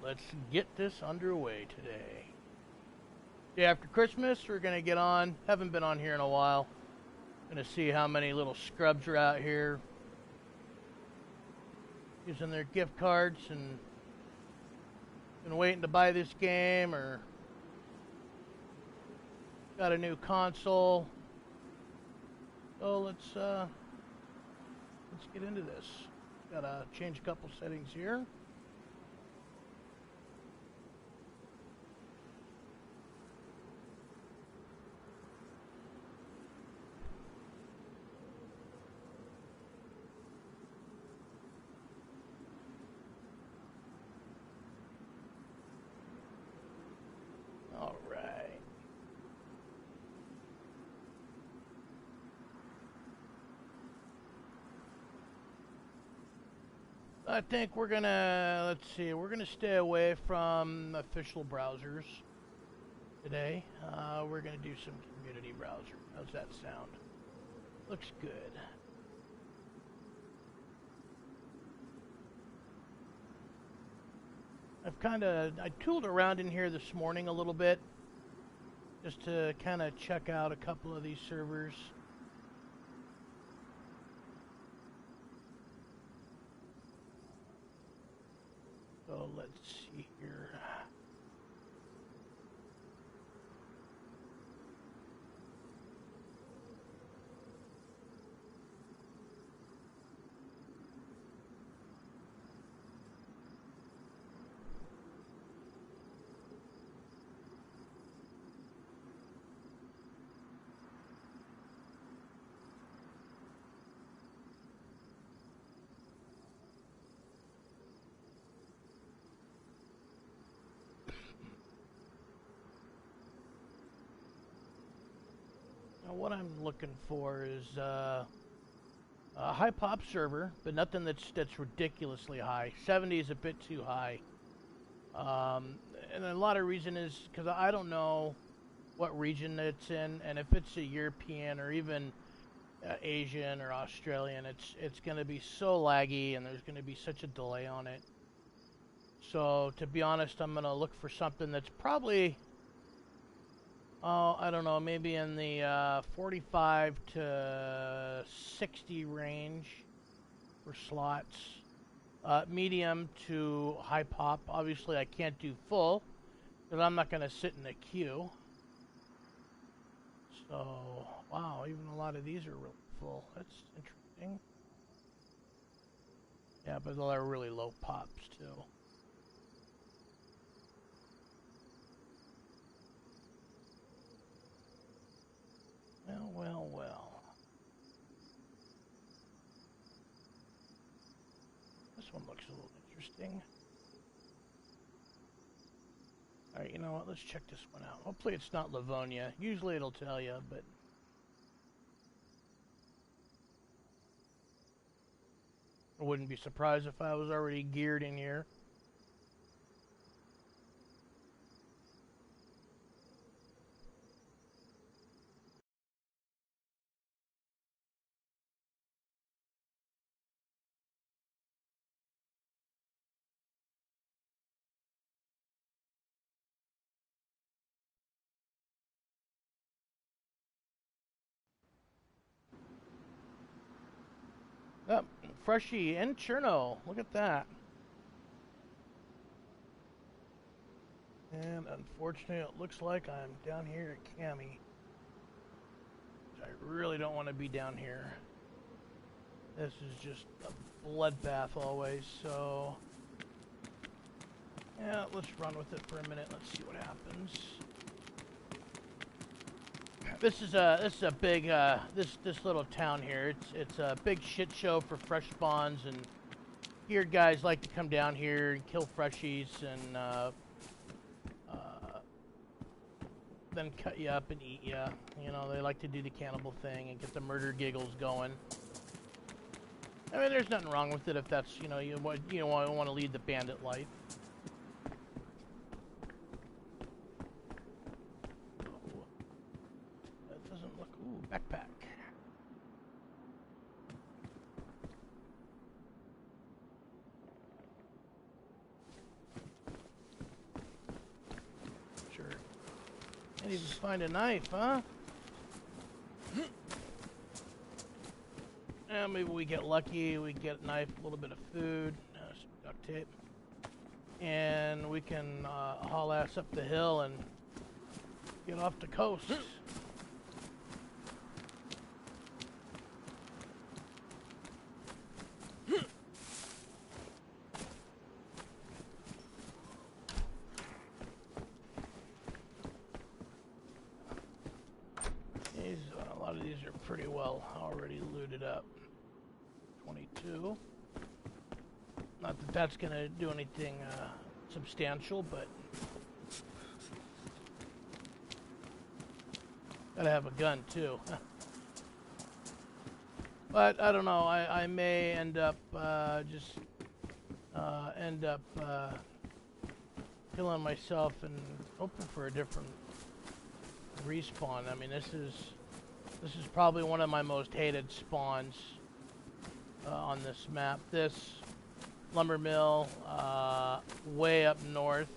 let's get this underway today. Day after Christmas, we're gonna get on. Haven't been on here in a while. Gonna see how many little scrubs are out here using their gift cards and been waiting to buy this game or got a new console. So let's get into this. Gotta change a couple settings here. All right. I think we're gonna, let's see, we're gonna stay away from official browsers today. We're gonna do some community browser. How's that sound? Looks good. I tooled around in here this morning a little bit just to kind of check out a couple of these servers. So let's see here. What I'm looking for is a high pop server, but nothing that's ridiculously high. 70 is a bit too high, and a lot of reason is because I don't know what region it's in, and if it's a European or even Asian or Australian, it's going to be so laggy, and there's going to be such a delay on it. So to be honest, I'm going to look for something that's probably, I don't know, maybe in the 45 to 60 range for slots. Medium to high pop. Obviously, I can't do full, because I'm not going to sit in a queue. So, wow, even a lot of these are really full. That's interesting. Yeah, but they're really low pops, too. Well. This one looks a little interesting. Alright, you know what? Let's check this one out. Hopefully it's not Livonia. Usually it'll tell you, but... I wouldn't be surprised if I was already geared in here. Oh, Freshie and Cherno. Look at that. And unfortunately, it looks like I'm down here at Cami. I really don't want to be down here. This is just a bloodbath always, so... yeah, let's run with it for a minute. Let's see what happens. This is a big this little town here. It's a big shit show for fresh spawns, and here guys like to come down here and kill freshies and then cut you up and eat you. You know, they like to do the cannibal thing and get the murder giggles going. I mean, there's nothing wrong with it if that's, you know, you want to lead the bandit life. That doesn't look... ooh, backpack. Can't even find a knife, huh? Yeah, maybe we get lucky, we get a knife, a little bit of food, some duct tape. And we can haul ass up the hill and get off the coast. A lot of these are pretty well already looted up. 22. Not that that's gonna do anything substantial, but gotta have a gun too. But I don't know. I may end up killing myself and hoping for a different respawn. I mean, this is probably one of my most hated spawns on this map. This lumber mill way up north.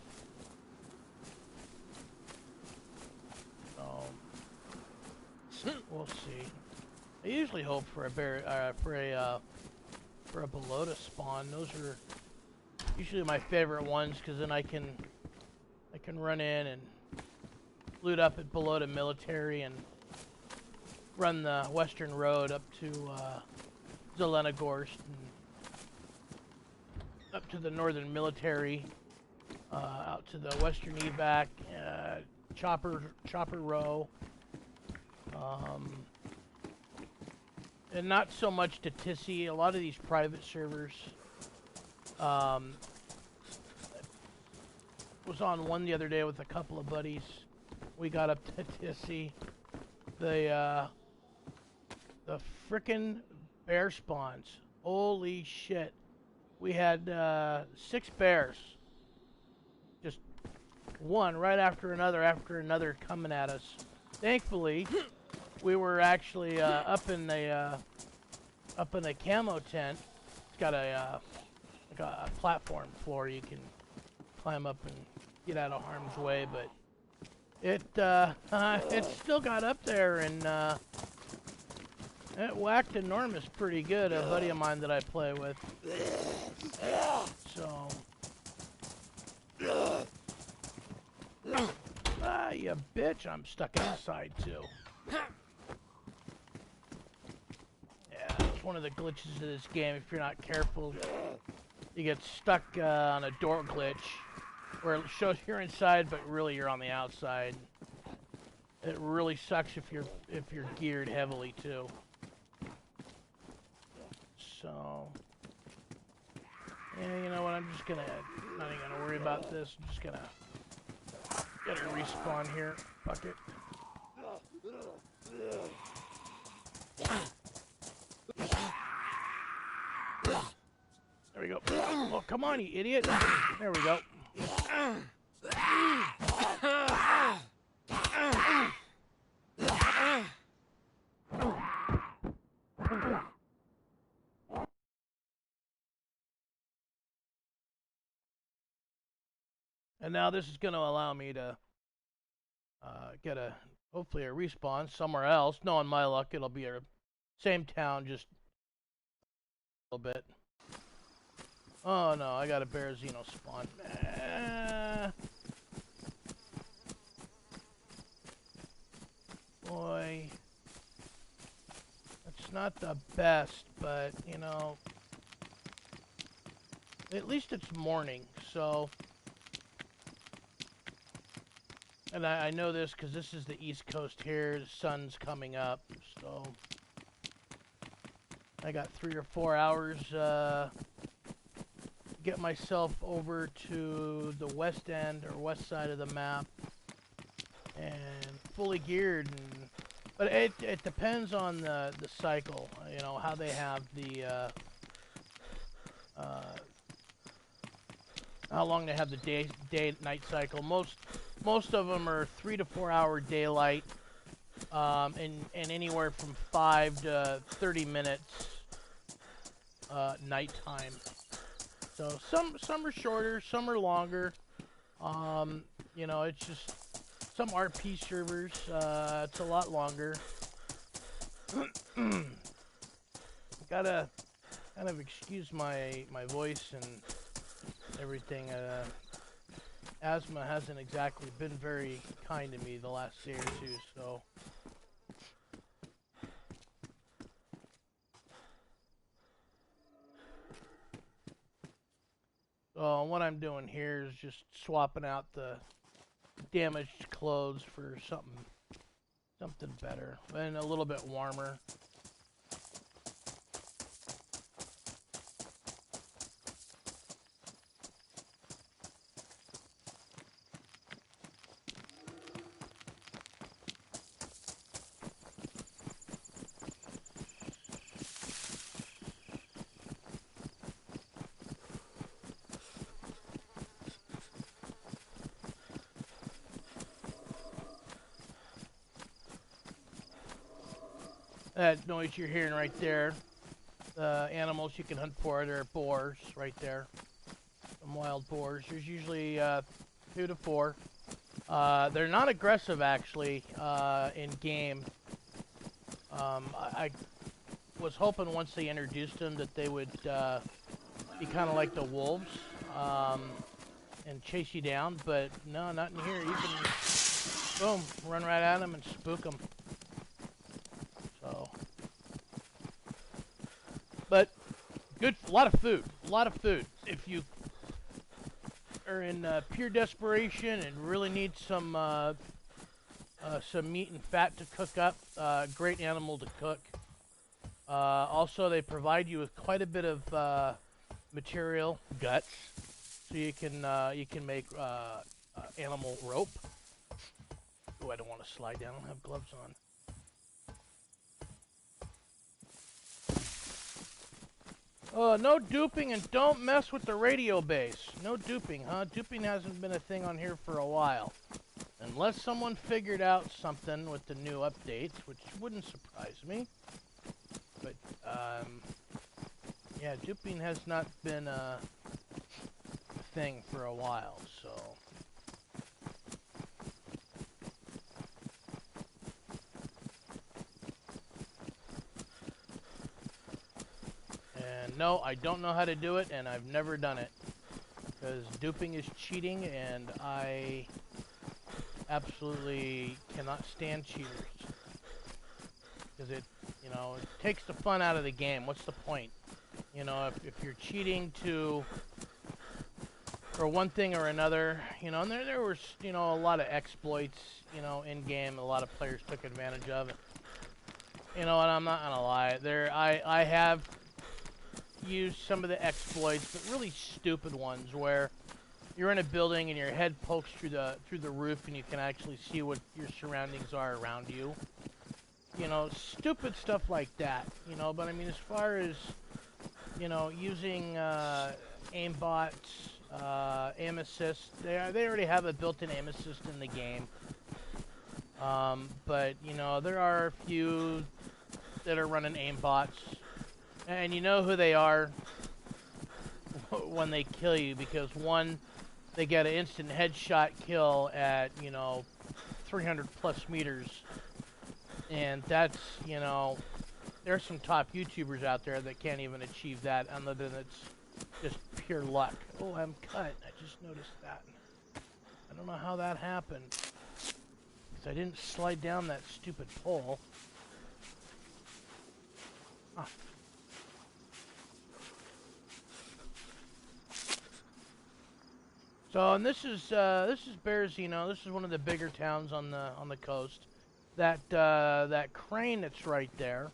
So we'll see. I usually hope for a Belota spawn. Those are usually my favorite ones because then I can run in and loot up at Belota Military and run the western road up to Zelenogorsk and up to the northern military, out to the western evac, chopper row, and not so much to Tissy. A lot of these private servers. Was on one the other day with a couple of buddies. We got up to Tissy. The frickin' bear spawns. Holy shit. We had 6 bears. Just one right after another coming at us. Thankfully, we were actually up in the camo tent. It's got a like a platform floor you can climb up and get out of harm's way, but it still got up there and it whacked enormous pretty good. A buddy of mine that I play with. So you bitch, I'm stuck inside too. Yeah, it's one of the glitches of this game. If you're not careful, you get stuck on a door glitch where it shows you're inside, but really you're on the outside. It really sucks if you're geared heavily too. So, yeah, you know what? I'm not even gonna worry about this. I'm just gonna get a respawn here. Fuck it. There we go. Oh, come on, you idiot. There we go. And now this is going to allow me to get hopefully a respawn somewhere else. Knowing my luck, it'll be a same town, just a little bit. Oh no, I got a Berezino spawn. Boy, it's not the best, but you know, at least it's morning, so. And I know this because this is the East Coast here. The sun's coming up, so I got 3 or 4 hours to get myself over to the west end or west side of the map and fully geared. But it depends on the cycle, you know, how they have the how long they have the day-night cycle. Most of them are 3 to 4 hour daylight, and anywhere from 5 to 30 minutes nighttime. So some are shorter, some are longer. You know, it's just some RP servers, it's a lot longer. Gotta kind of excuse my voice and everything. Asthma hasn't exactly been very kind to me the last day or two, so. So what I'm doing here is just swapping out the damaged clothes for something better and a little bit warmer. That noise you're hearing right there, the animals you can hunt for, they're boars right there. Some wild boars. There's usually 2 to 4. They're not aggressive actually in game. I was hoping once they introduced them that they would be kind of like the wolves and chase you down, but no, not in here. You can, boom, run right at them and spook them. So, but good, a lot of food, If you are in pure desperation and really need some meat and fat to cook up, great animal to cook. Also, they provide you with quite a bit of material, guts, so you can make animal rope. Oh, I don't want to slide down. I don't have gloves on. No duping and don't mess with the radio base. No duping, huh? Duping hasn't been a thing on here for a while. Unless someone figured out something with the new updates, which wouldn't surprise me. But, yeah, duping has not been a thing for a while, so. And no, I don't know how to do it, and I've never done it. Because duping is cheating, and I absolutely cannot stand cheaters. Because it, you know, it takes the fun out of the game. What's the point? You know, if you're cheating for one thing or another, you know, and there was, you know, a lot of exploits, you know, in game, a lot of players took advantage of it. You know, and I'm not gonna lie, I have used some of the exploits, but really stupid ones where you're in a building and your head pokes through the roof and you can actually see what your surroundings are around you. You know, stupid stuff like that, you know, but I mean, as far as, you know, using aimbots, aim assist, they already have a built-in aim assist in the game. But, you know, there are a few that are running aimbots, and you know who they are when they kill you, because one, they get an instant headshot kill at, you know, 300 plus meters. And that's, you know, there's some top YouTubers out there that can't even achieve that, other than it's just pure luck. Oh, I'm cut. I just noticed that. I don't know how that happened, because I didn't slide down that stupid pole. Ah. So, and this is Berezino. This is one of the bigger towns on the coast. That crane that's right there,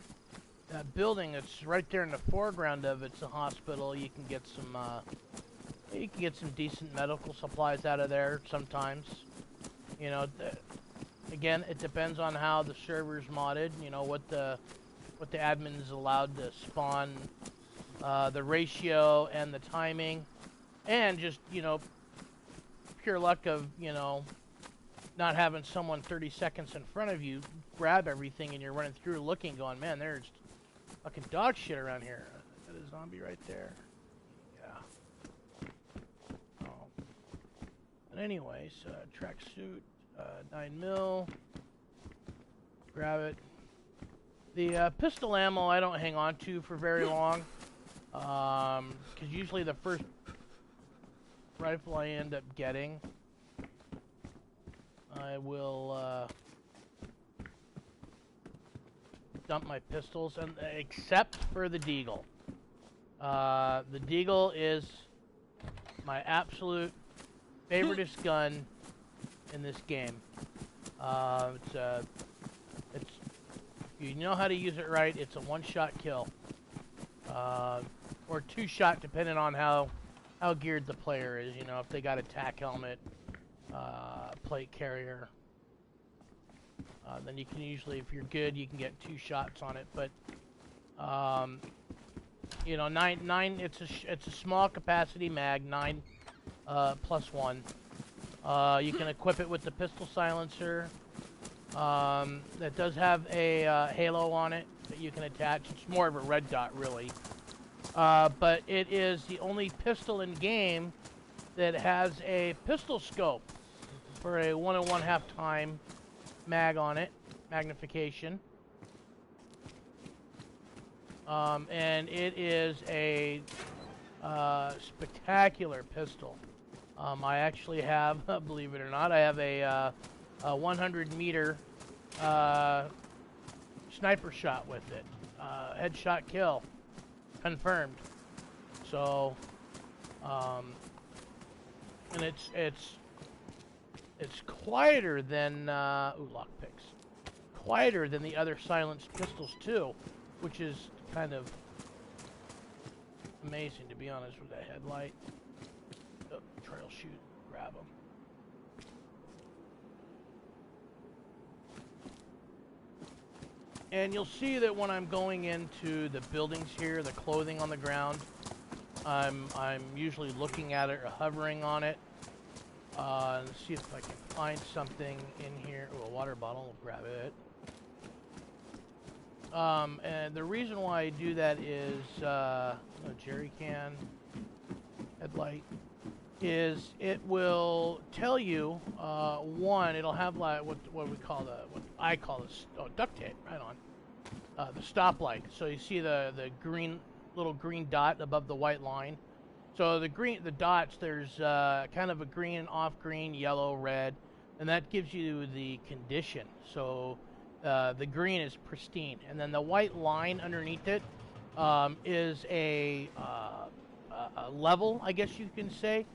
that building that's right there in the foreground of it's a hospital. You can get some decent medical supplies out of there sometimes. You know, again, it depends on how the server's modded. You know, what the admin is allowed to spawn, the ratio and the timing, and just, you know, pure luck of, you know, not having someone 30 seconds in front of you grab everything and you're running through looking, going, man, there's fucking dog shit around here. Got a zombie right there. Yeah. Oh. But anyways, tracksuit. 9mm. Grab it. The pistol ammo I don't hang on to for very long, because usually the first rifle I end up getting, I will dump my pistols, and except for the Deagle. The Deagle is my absolute favoriteest gun in this game. It's if you know how to use it right, it's a one-shot kill, or two-shot, depending on how geared the player is. You know, if they got a tack helmet, plate carrier, then you can usually, if you're good, you can get 2 shots on it. But you know, nine. It's a small capacity mag, 9 plus 1. You can equip it with the pistol silencer. That does have a halo on it that you can attach. It's more of a red dot, really. But it is the only pistol in game that has a pistol scope for a 1 1/2 time mag on it, magnification. And it is a spectacular pistol. I actually have, believe it or not, I have a 100-meter sniper shot with it. Headshot kill. Confirmed. So, and it's quieter than, ooh, lockpicks. Quieter than the other silenced pistols, too, which is kind of amazing, to be honest, with that headlight. Oh, trail shoot, grab them. And you'll see that when I'm going into the buildings here, the clothing on the ground, I'm usually looking at it or hovering on it. And see if I can find something in here. Oh, a water bottle, grab it. And the reason why I do that is, a jerrycan headlight, is it will tell you, one, it'll have like what we call what I call duct tape, right on, the stoplight. So you see the little green dot above the white line. So the dots, there's kind of a green, off green, yellow, red, and that gives you the condition. So the green is pristine, and then the white line underneath it is a level, I guess you can say,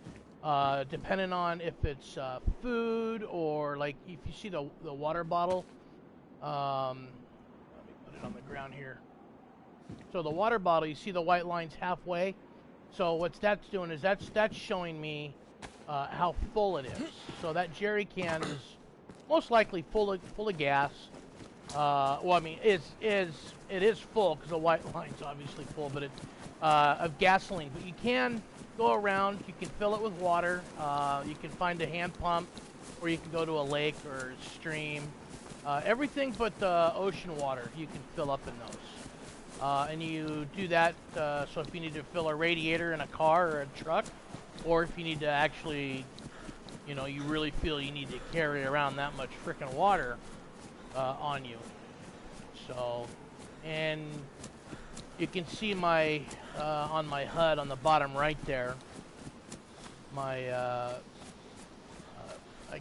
depending on if it's food or, like, if you see the water bottle. Let me put it on the ground here. So the water bottle, you see the white lines halfway. So what that's doing is that's showing me how full it is. So that jerry can is most likely full of gas. Well, I mean, it is full because the white line's obviously full, but it's of gasoline. But you can go around. You can fill it with water. You can find a hand pump, or you can go to a lake or a stream. Everything but the ocean water you can fill up in those. And you do that, so if you need to fill a radiator in a car or a truck, or if you need to actually, you know, you really feel you need to carry around that much frickin' water on you. So, and you can see my, on my HUD on the bottom right there, my, I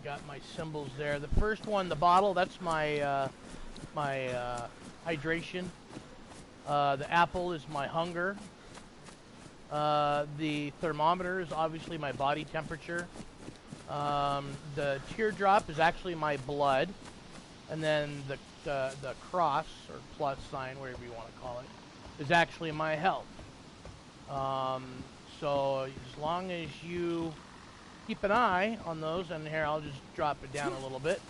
got my symbols there. The first one, the bottle, that's my, hydration. The apple is my hunger. The thermometer is obviously my body temperature. The teardrop is actually my blood. And then the cross, or plus sign, whatever you want to call it, is actually my health. So as long as you keep an eye on those, and here I'll just drop it down a little bit.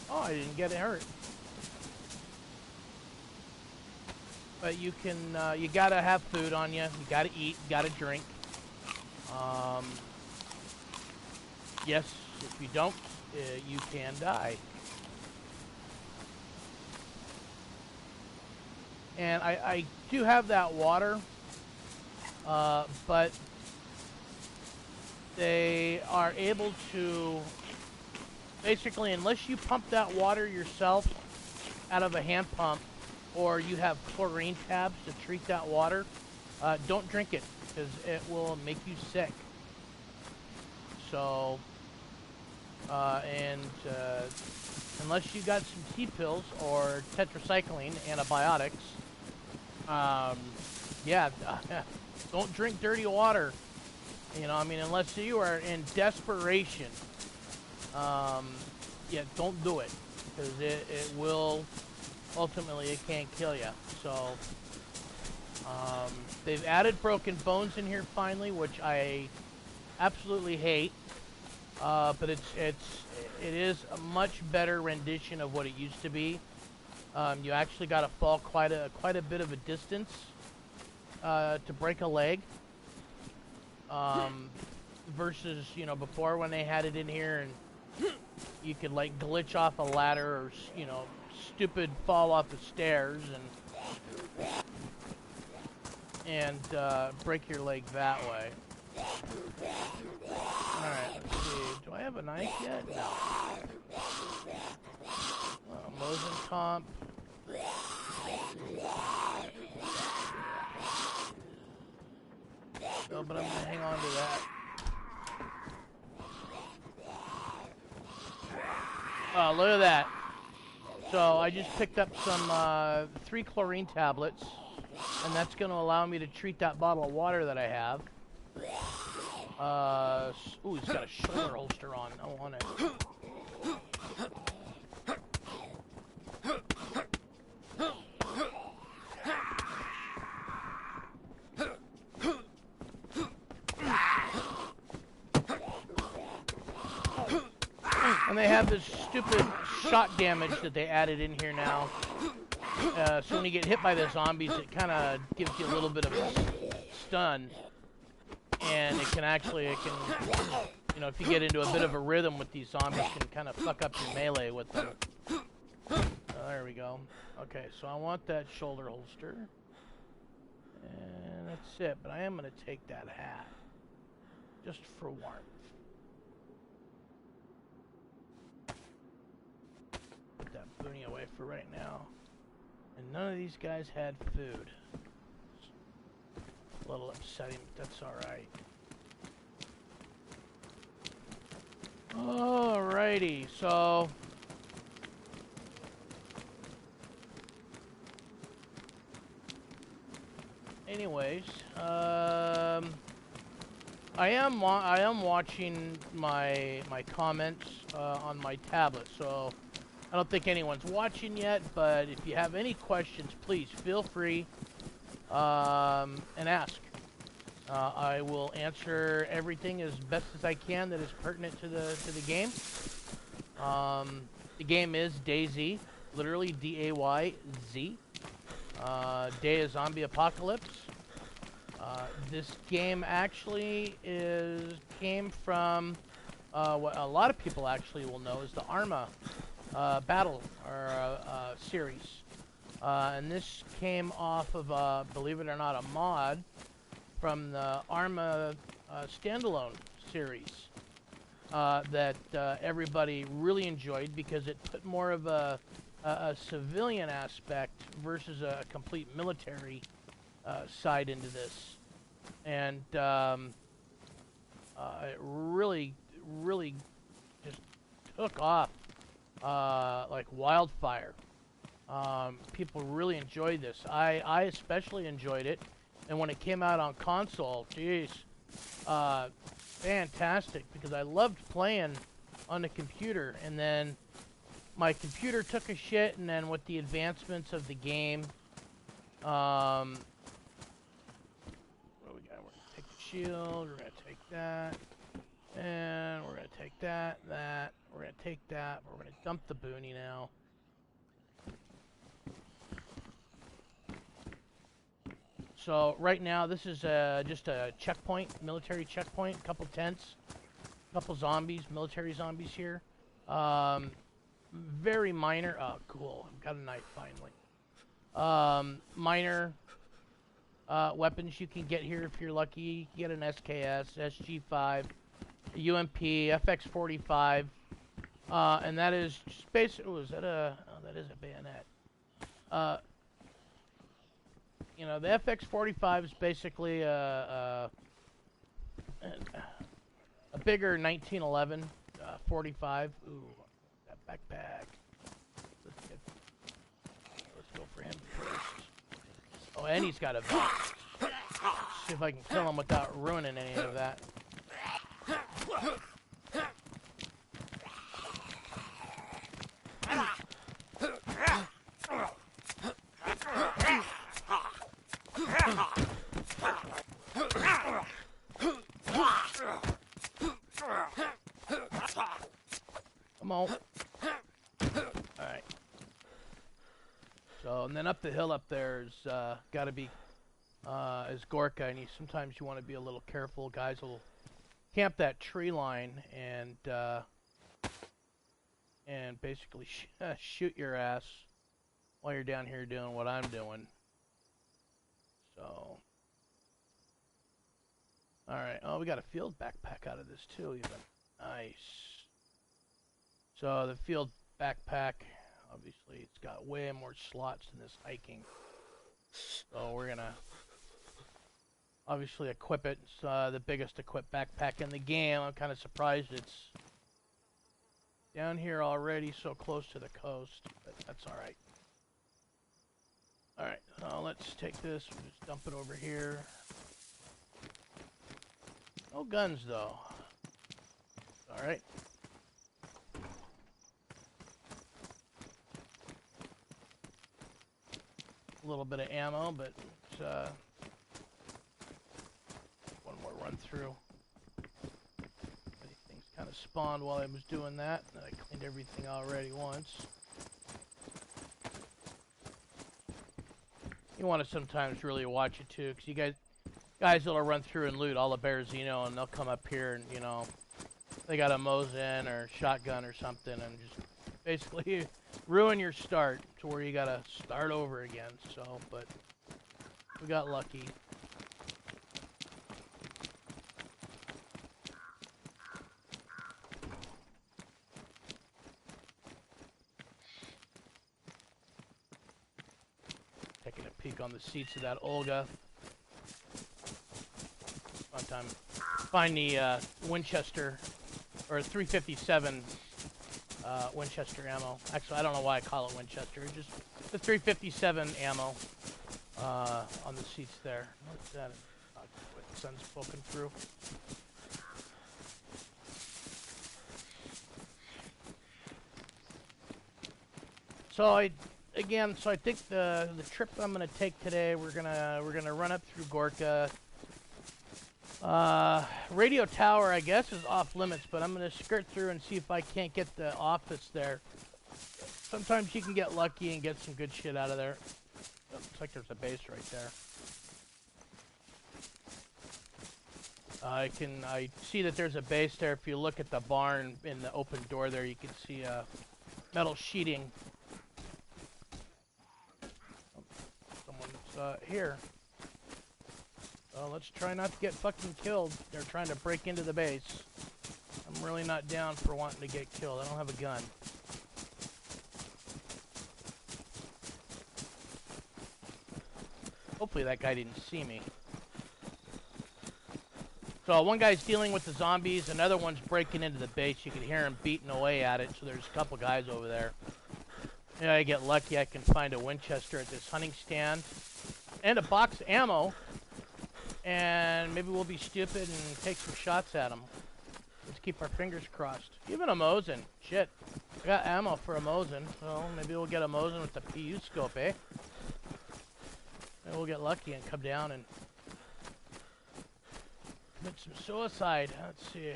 Oh, I didn't get it hurt. But you can, you gotta have food on you. You gotta eat. You gotta drink. Yes, if you don't, you can die. And I do have that water, but they are able to basically, unless you pump that water yourself out of a hand pump, or you have chlorine tabs to treat that water, don't drink it, because it will make you sick. So, unless you got some T-pills or tetracycline antibiotics, yeah, don't drink dirty water. You know, I mean, unless you are in desperation, yeah, don't do it, because it will, ultimately, it can kill you. So, they've added broken bones in here finally, which I absolutely hate. But it is a much better rendition of what it used to be. You actually got to fall quite a bit of a distance to break a leg. Versus, you know, before when they had it in here and you could like glitch off a ladder or, you know, stupid fall off the stairs and break your leg that way. Alright, let's see. Do I have a knife yet? No. Mosin comp. No, but I'm going to hang on to that. Oh, look at that. So I just picked up some 3 chlorine tablets, and that's going to allow me to treat that bottle of water that I have. Ooh, he's got a shoulder holster on. I want it. And they have this stupid shot damage that they added in here now. So when you get hit by the zombies, it kind of gives you a little bit of a stun. And it can actually, you know, if you get into a bit of a rhythm with these zombies, it can kind of fuck up your melee with them. There we go. Okay, so I want that shoulder holster. And that's it, but I am going to take that hat. Just for warmth. Put that boonie away for right now. And none of these guys had food. A little upsetting, but that's alright. Alrighty, so anyways, I am watching my comments on my tablet, so I don't think anyone's watching yet, but if you have any questions, please feel free and ask. I will answer everything as best as I can that is pertinent to the game. The game is DayZ, literally D-A-Y-Z. Day of Zombie Apocalypse. This game actually came from what a lot of people actually will know is the Arma battle or series. And this came off of, believe it or not, a mod from the Arma standalone series that everybody really enjoyed because it put more of a civilian aspect versus a complete military side into this. And it really just took off like wildfire. People really enjoyed this. I especially enjoyed it, and when it came out on console, geez, fantastic, because I loved playing on the computer, and then my computer took a shit, and then with the advancements of the game, what do we got? We're gonna take the shield, we're gonna take that, and we're gonna take that, we're gonna take that, we're gonna dump the boonie now. So right now, this is just a checkpoint, military checkpoint, couple tents, couple zombies, military zombies here. Very minor. Oh, cool! I've got a knife finally. Minor weapons you can get here if you're lucky. You can get an SKS, SG5, UMP, FX45. And that is just basically, oh, is that a, oh, that is a bayonet. You know, the FX45 is basically a bigger 1911 45. Ooh, that backpack. Let's go for him first. Oh, and he's got a vest. See if I can kill him without ruining any of that. Come on. Alright. So, and then up the hill up there is got to be is Gorka, and sometimes you want to be a little careful. Guys will camp that tree line and basically shoot your ass while you're down here doing what I'm doing. So, alright. Oh, we got a field backpack out of this too, even. Nice. So, the field backpack, obviously, it's got way more slots than this hiking. So, we're gonna obviously equip it. It's the biggest equipped backpack in the game. I'm kind of surprised it's down here already, so close to the coast, but that's alright. Alright, let's take this, we'll just dump it over here. No guns, though. Alright. A little bit of ammo, but it's, one more run through. Things kind of spawned while I was doing that, and I cleaned everything already once. You want to sometimes really watch it too, because you guys that'll run through and loot all the Berezino, and they'll come up here and, you know, they got a Mosin or shotgun or something, and just basically ruin your start to where you gotta start over again. So, but we got lucky. Taking a peek on the seats of that Olga. Fun time. Find the Winchester, or 357 Winchester ammo. Actually, I don't know why I call it Winchester. It's just the 357 ammo on the seats there. What's that? The sun's poking through. So I think the trip I'm gonna take today, we're gonna run up through Gorka. Radio tower, I guess, is off limits, but I'm gonna skirt through and see if I can't get the office there. Sometimes you can get lucky and get some good shit out of there. Oh, looks like there's a base right there. I see that there's a base there. If you look at the barn in the open door there, you can see metal sheeting. Someone's here. Well, let's try not to get fucking killed. They're trying to break into the base. I'm really not down for wanting to get killed. I don't have a gun. Hopefully that guy didn't see me. So one guy's dealing with the zombies, another one's breaking into the base. You can hear him beating away at it, so there's a couple guys over there. Yeah, I get lucky, I can find a Winchester at this hunting stand. And a box of ammo. And maybe we'll be stupid and take some shots at them. Let's keep our fingers crossed. Even a Mosin. Shit. I got ammo for a Mosin, so maybe we'll get a Mosin with the PU scope, eh? Maybe we'll get lucky and come down and commit some suicide. Let's see.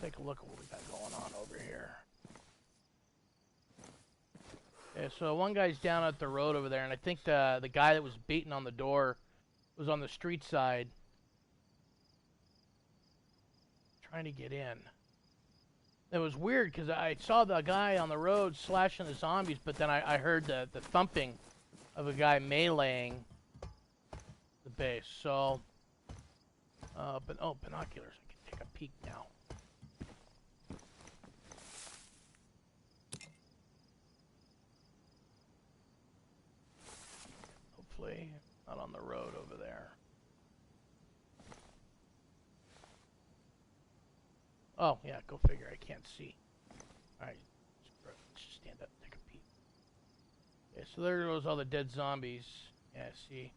Take a look at what we got going on over here. Yeah, so one guy's down at the road over there, and I think the guy that was beating on the door was on the street side, trying to get in. It was weird because I saw the guy on the road slashing the zombies, but then I heard the thumping of a guy meleeing the base. So, but oh, binoculars! I can take a peek now. Oh, yeah, go figure. I can't see. Alright. Let's just stand up and take a peek. Yeah, so there goes all the dead zombies. Yeah, see?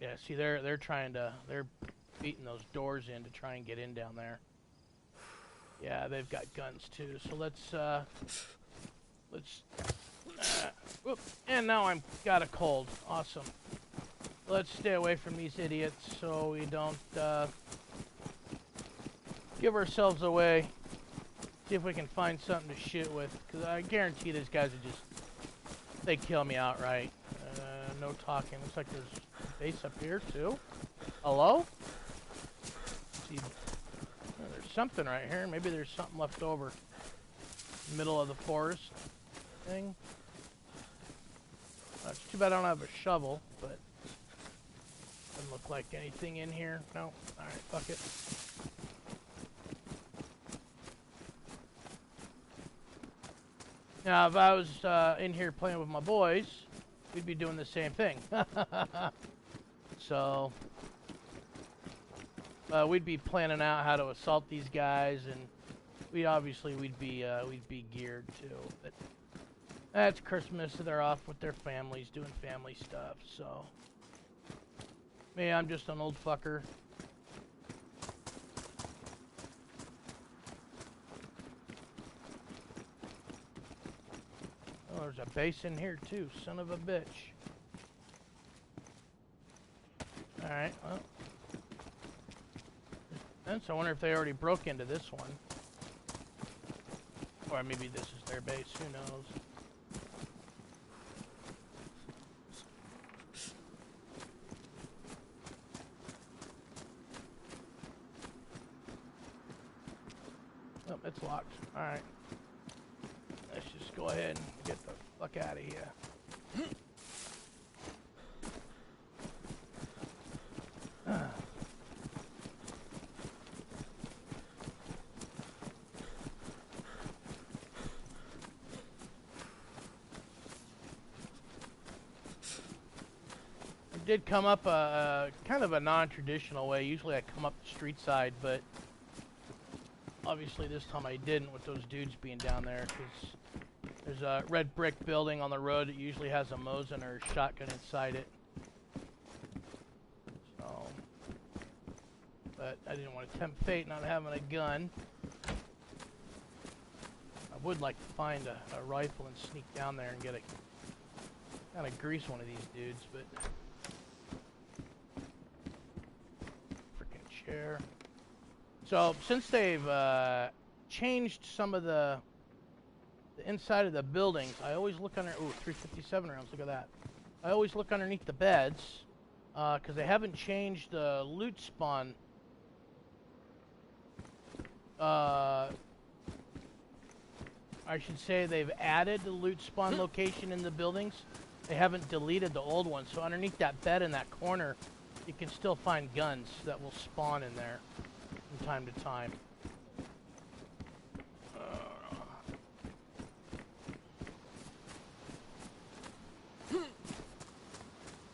Yeah, see, they're trying to... They're beating those doors in to try and get in down there. Yeah, they've got guns, too. So let's... Whoop, and now I'm got a cold. Awesome. Let's stay away from these idiots so we don't give ourselves away. See if we can find something to shoot with, because I guarantee these guys are just, they kill me outright. No talking. Looks like there's a base up here too. Hello? See, there's something right here. Maybe there's something left over. Middle of the forest thing. It's too bad I don't have a shovel, but doesn't look like anything in here. No. Alright, fuck it. Now, if I was in here playing with my boys, we'd be doing the same thing. So, we'd be planning out how to assault these guys, and we'd be geared too. But that's Christmas, so they're off with their families, doing family stuff. So, me, I'm just an old fucker. Oh, there's a base in here too, son of a bitch. Alright, well. And so I wonder if they already broke into this one. Or maybe this is their base, who knows. Oh, it's locked. Alright. Let's just go ahead and get the fuck out of here. I did come up kind of a non-traditional way. Usually I come up the street side, but obviously this time I didn't with those dudes being down there, because there's a red brick building on the road that usually has a Mosin or a shotgun inside it. So, but I didn't want to tempt fate not having a gun. I would like to find a rifle and sneak down there and get a kind of grease one of these dudes, but freaking chair. So since they've changed some of the inside of the buildings, I always look under. Ooh, 357 rounds. Look at that. I always look underneath the beds because they haven't changed the loot spawn. I should say they've added the loot spawn location in the buildings. They haven't deleted the old one. So underneath that bed in that corner, you can still find guns that will spawn in there from time to time.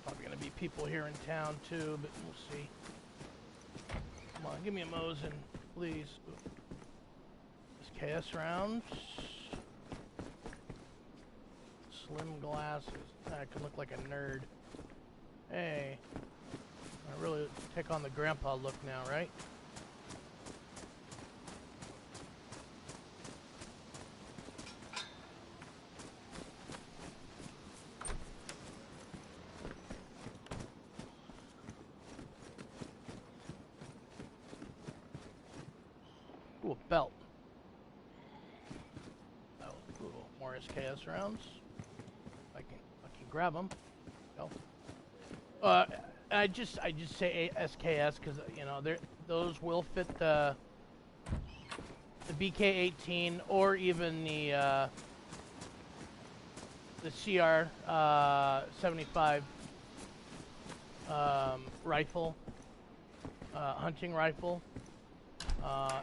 Probably gonna be people here in town too, but we'll see. Come on, give me a Mosin, please. KS rounds. Slim glasses. I could look like a nerd. Hey. I really take on the grandpa look now, right? Ooh, a belt. Oh, ooh, more SKS rounds. I can grab them. No. I just say SKS because you know those will fit the BK-18 or even the CR 75 rifle, hunting rifle.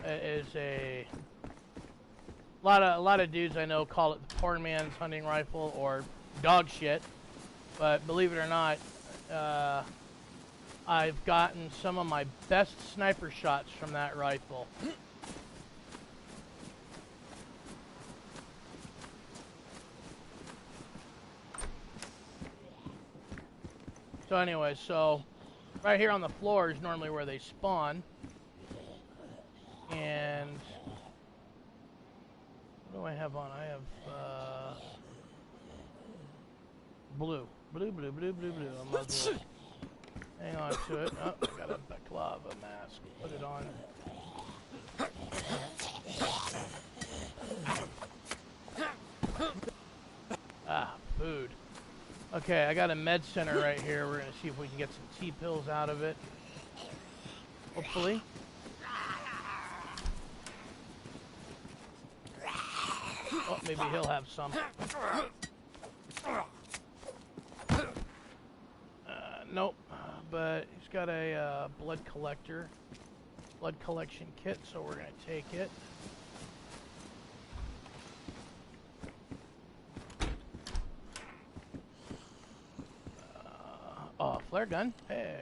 It is a lot of dudes I know call it the poor man's hunting rifle or dog shit, but believe it or not, I've gotten some of my best sniper shots from that rifle. So anyway, right here on the floor is normally where they spawn. And what do I have on? I have blue. Blue. I might as well hang on to it. Oh, I got a baklava mask. Put it on. Ah, food. Okay, I got a med center right here. We're gonna see if we can get some T-pills out of it. Hopefully. Oh, maybe he'll have some. Nope. But he's got a blood collection kit, so we're gonna take it. Oh, flare gun. Hey.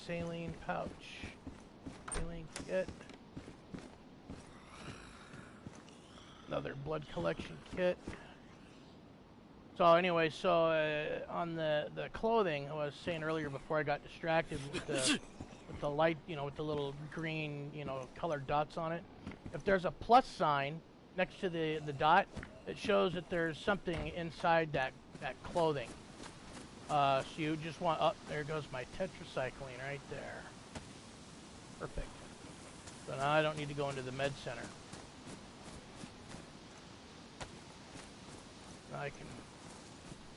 Saline pouch. Saline kit. Another blood collection kit. So anyway, on the clothing, I was saying earlier before I got distracted with the light, with the little green, colored dots on it. If there's a plus sign next to the dot, it shows that there's something inside that clothing. So you just want, there goes my tetracycline right there. Perfect. So now I don't need to go into the med center. I can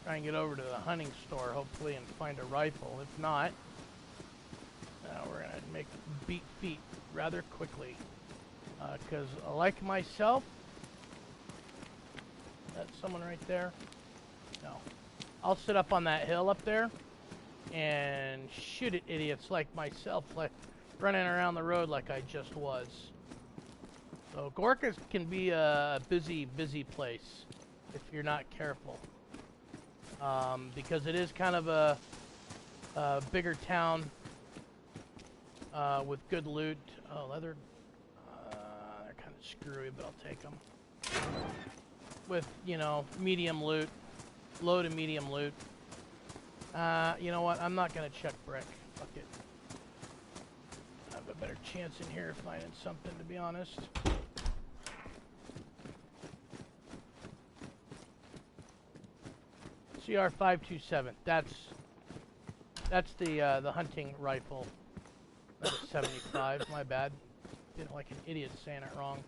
try and get over to the hunting store, hopefully, and find a rifle. If not, we're going to make beat feet rather quickly. Because like myself, that's someone right there. No. I'll sit up on that hill up there and shoot at idiots like myself, like running around the road like I just was. So Gorka can be a busy place if you're not careful, because it is kind of a bigger town with good loot. Oh, leather, they're kind of screwy, but I'll take them. With, medium loot, low to medium loot. You know what, I'm not going to check brick. Fuck it. I have a better chance in here of finding something, to be honest. CR527. That's the hunting rifle. That's 75. My bad. Did like an idiot saying it wrong.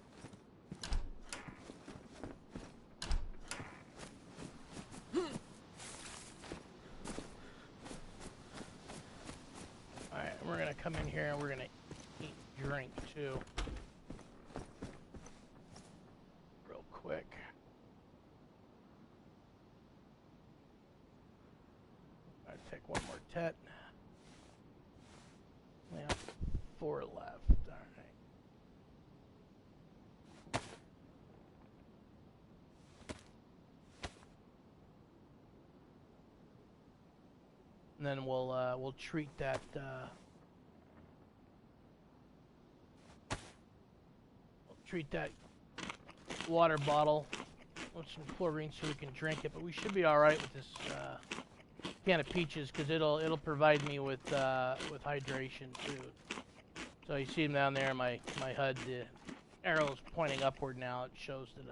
All right, we're gonna come in here and we're gonna eat, drink too, real quick. Take one more tet. We have 4 left. All right. And then we'll treat that. We'll treat that water bottle with some chlorine so we can drink it. But we should be all right with this. Can of peaches, because it'll provide me with hydration too. So you see them down there, my HUD, the arrow's pointing upward now. It shows that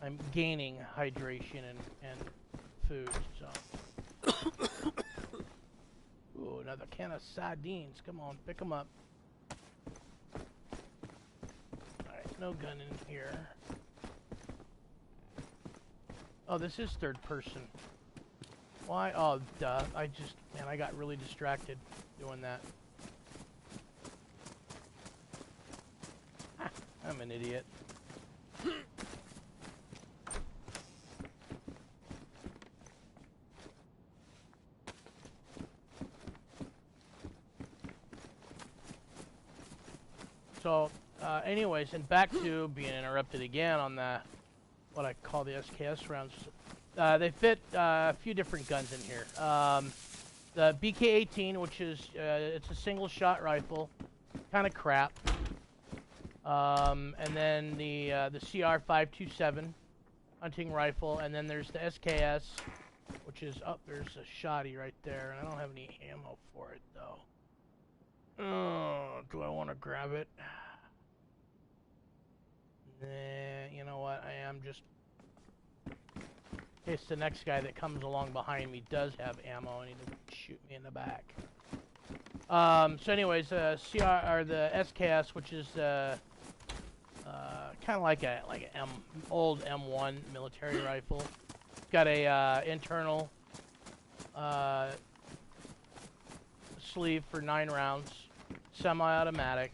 I'm gaining hydration and food. So, ooh, another can of sardines. Come on, pick them up. All right, no gun in here. Oh, this is third person. Why? Oh, duh. I got really distracted doing that. I'm an idiot. So, anyways, and back to being interrupted again on the what I call the SKS rounds. They fit a few different guns in here. The BK-18, which is it's a single shot rifle, kind of crap. And then the CR-527 hunting rifle, and then there's the SKS, which is there's a shotty right there, and I don't have any ammo for it though. Oh, do I want to grab it? Nah, you know what? I am just in case the next guy that comes along behind me does have ammo and he doesn't shoot me in the back. So anyways, the SKS, which is kind of like a old M1 military rifle. It's got a internal sleeve for 9 rounds, semi-automatic.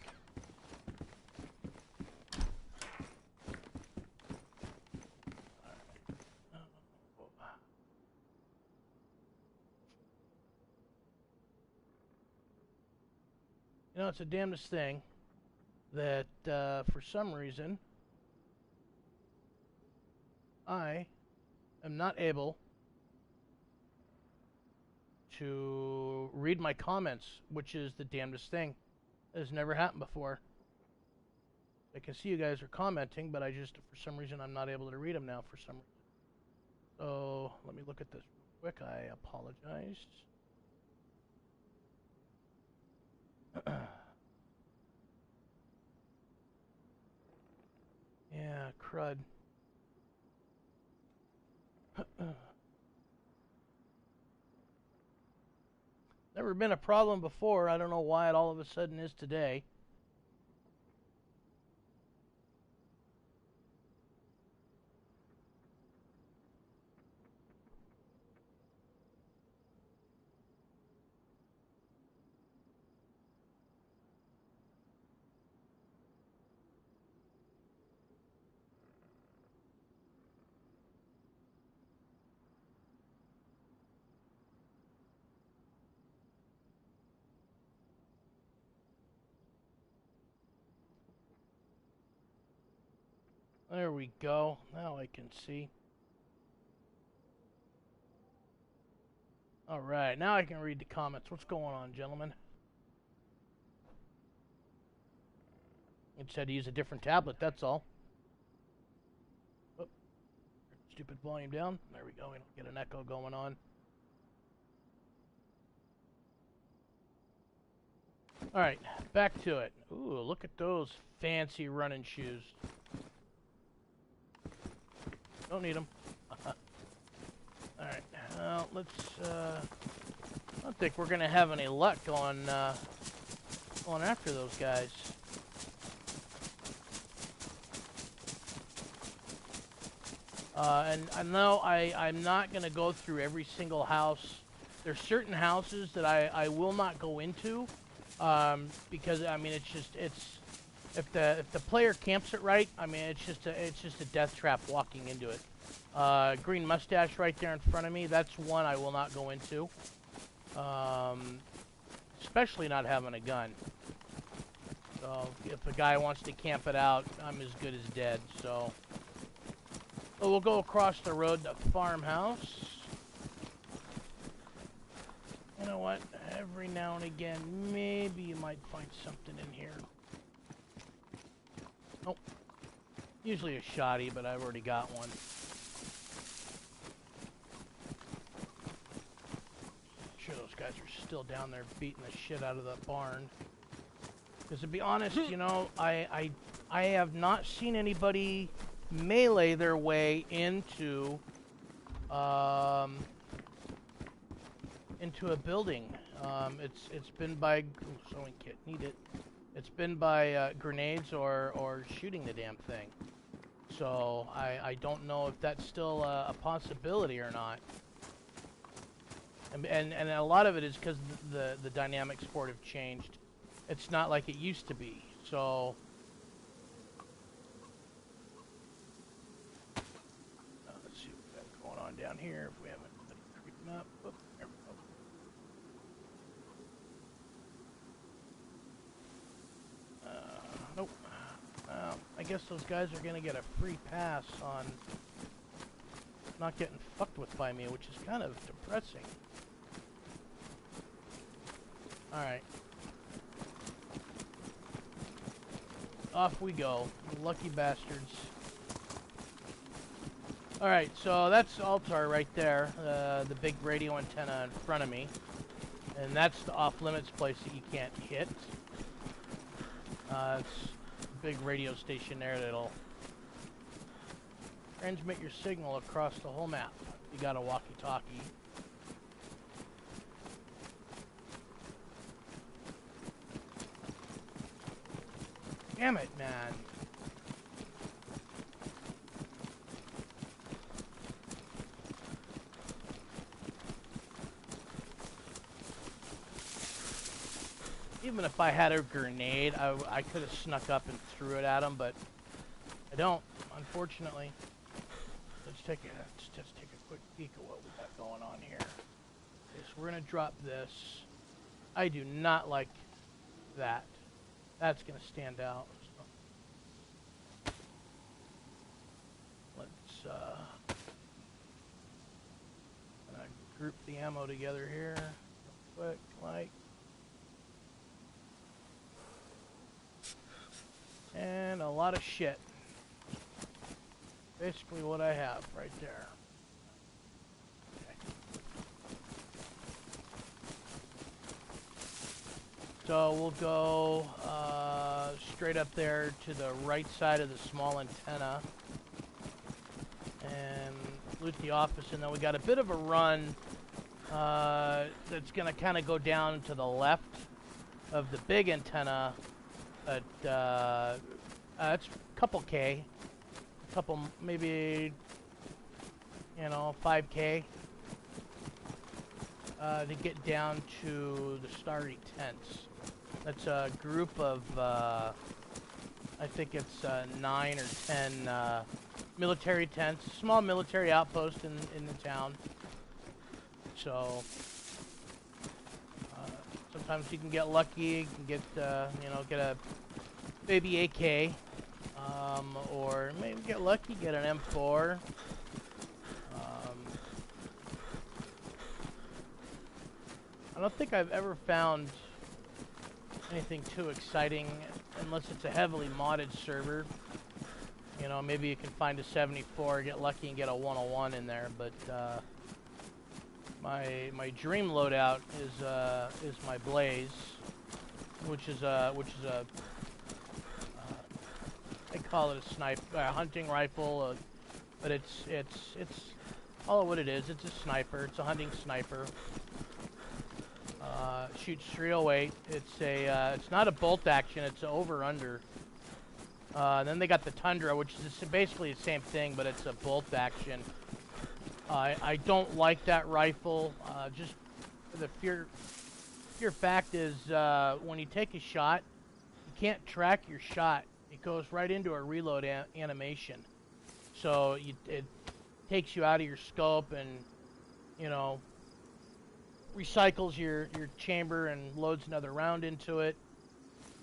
You know, it's a damnedest thing that for some reason I am not able to read my comments, which is the damnedest thing. It has never happened before. I can see you guys are commenting, but for some reason, I'm not able to read them now for some reason. So, let me look at this real quick. I apologize. Yeah, crud. Never been a problem before. I don't know why it all of a sudden is today. There we go. Now I can see. Alright, now I can read the comments. What's going on, gentlemen? It said to use a different tablet, that's all. Oh, stupid volume down. There we go. We don't get an echo going on. Alright, back to it. Ooh, look at those fancy running shoes. Don't need them. Alright, well, let's, I don't think we're going to have any luck going after those guys. And I know I'm not going to go through every single house. There's certain houses that I will not go into, because, I mean, if the player camps it right, I mean, it's just a death trap walking into it. Green mustache right there in front of me, that's one I will not go into. Especially not having a gun. So, if a guy wants to camp it out, I'm as good as dead, so. Well, we'll go across the road to farmhouse. You know what? Every now and again, maybe you might find something in here. Nope. Usually a shotty, but I've already got one. I'm sure those guys are still down there beating the shit out of the barn. Because to be honest, you know, I have not seen anybody melee their way into a building. It's been by sewing kit, need it. It's been by grenades or shooting the damn thing. So I don't know if that's still a possibility or not. And a lot of it is because the dynamic sport have changed. It's not like it used to be. So let's see what we got going on down here. If we haven't creeping up. Oh, there we go. Nope. I guess those guys are gonna get a free pass on not getting fucked with by me, which is kind of depressing. Alright. Off we go. You lucky bastards. Alright, so that's Altar right there. The big radio antenna in front of me. And that's the off-limits place that you can't hit. It's a big radio station there that'll transmit your signal across the whole map. You got a walkie-talkie. Damn it, man. Even if I had a grenade, I could have snuck up and threw it at him, but I don't, unfortunately. Let's take a quick peek at what we got going on here. Okay, so we're gonna drop this. I do not like that. That's gonna stand out. So let's group the ammo together here, real quick, like. And a lot of shit. Basically what I have right there. Okay. So we'll go straight up there to the right side of the small antenna and loot the office, and then we got a bit of a run that's gonna kind of go down to the left of the big antenna. But it's a couple K, maybe, you know, 5K to get down to the Starry Tents. That's a group of, I think it's 9 or 10 military tents, small military outpost in the town. So sometimes you can get lucky, you can get, you know, get a baby AK, or maybe get lucky, get an M4. I don't think I've ever found anything too exciting unless it's a heavily modded server. You know, maybe you can find a 74, get lucky and get a 101 in there, but my dream loadout is my Blaze, which is a I call it a sniper, hunting rifle, but it's all what it is. It's a sniper. It's a hunting sniper. Shoots 308. It's not a bolt action. It's an over/under. Then they got the Tundra, which is basically the same thing, but it's a bolt action. I don't like that rifle. Just the pure fact is, when you take a shot, you can't track your shot. It goes right into a reload animation. So it takes you out of your scope and, you know, recycles your chamber and loads another round into it.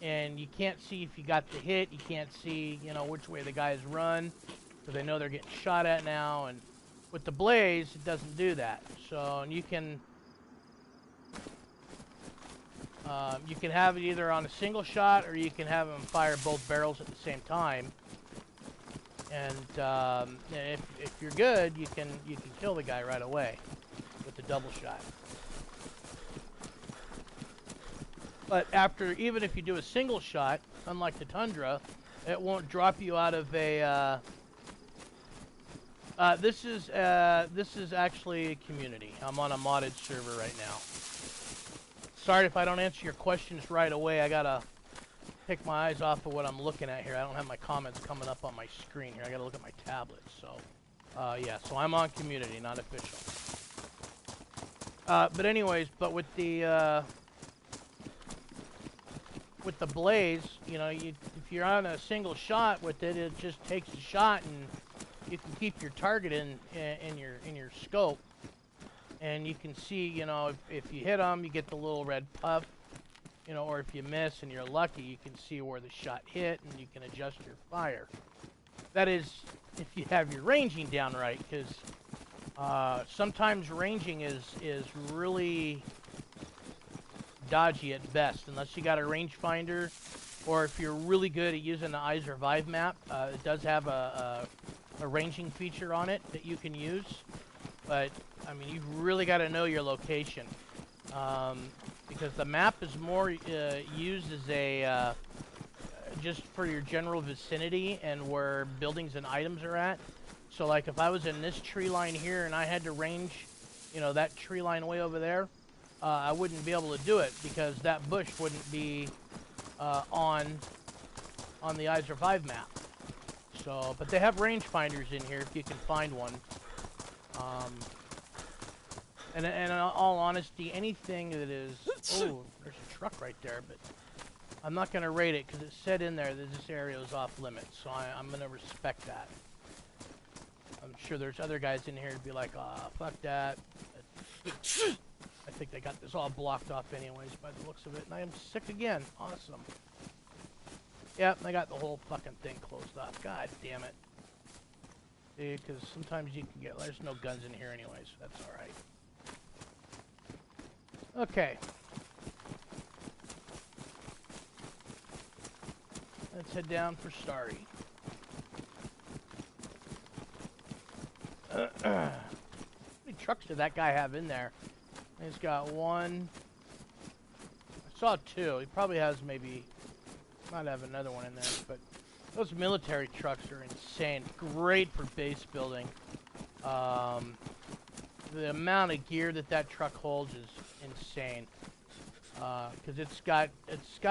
And you can't see if you got the hit. You can't see, you know, which way the guys run, because they know they're getting shot at now. And with the Blaze, it doesn't do that. So, and you can have it either on a single shot, or you can have them fire both barrels at the same time. And if you're good, you can kill the guy right away with the double shot. But even if you do a single shot, unlike the Tundra, it won't drop you out of a. This is actually a community. I'm on a modded server right now. Sorry if I don't answer your questions right away. I gotta take my eyes off of what I'm looking at here. I don't have my comments coming up on my screen here. I gotta look at my tablet. So, yeah. So I'm on community, not official. But anyways, with the Blaze, you know, if you're on a single shot with it, it just takes a shot, and you can keep your target in your scope, and you can see, you know, if you hit them, you get the little red puff, you know, or if you miss and you're lucky, you can see where the shot hit and you can adjust your fire. That is, if you have your ranging down right, because sometimes ranging is really dodgy at best, unless you got a rangefinder, or if you're really good at using the Eyes Revive map. It does have a ranging feature on it that you can use, but I mean, you've really got to know your location, because the map is more used as a just for your general vicinity and where buildings and items are at. So like if I was in this tree line here and I had to range, you know, that tree line way over there, I wouldn't be able to do it because that bush wouldn't be on the Eyes Revive map. So, but they have rangefinders in here if you can find one. And in all honesty, anything that is... Oh, there's a truck right there, but I'm not going to rate it because it said in there that this area is off limits, so I'm going to respect that. I'm sure there's other guys in here to be like, ah, fuck that. I think they got this all blocked off anyways by the looks of it, and I am sick again. Awesome. Yep, I got the whole fucking thing closed off. God damn it. See, because sometimes you can get... There's no guns in here anyways, so that's alright. Okay. Let's head down for Starry. How many trucks did that guy have in there? He's got one. I saw two. He probably has maybe... Might have another one in there, but those military trucks are insane. Great for base building. The amount of gear that truck holds is insane. Because it's got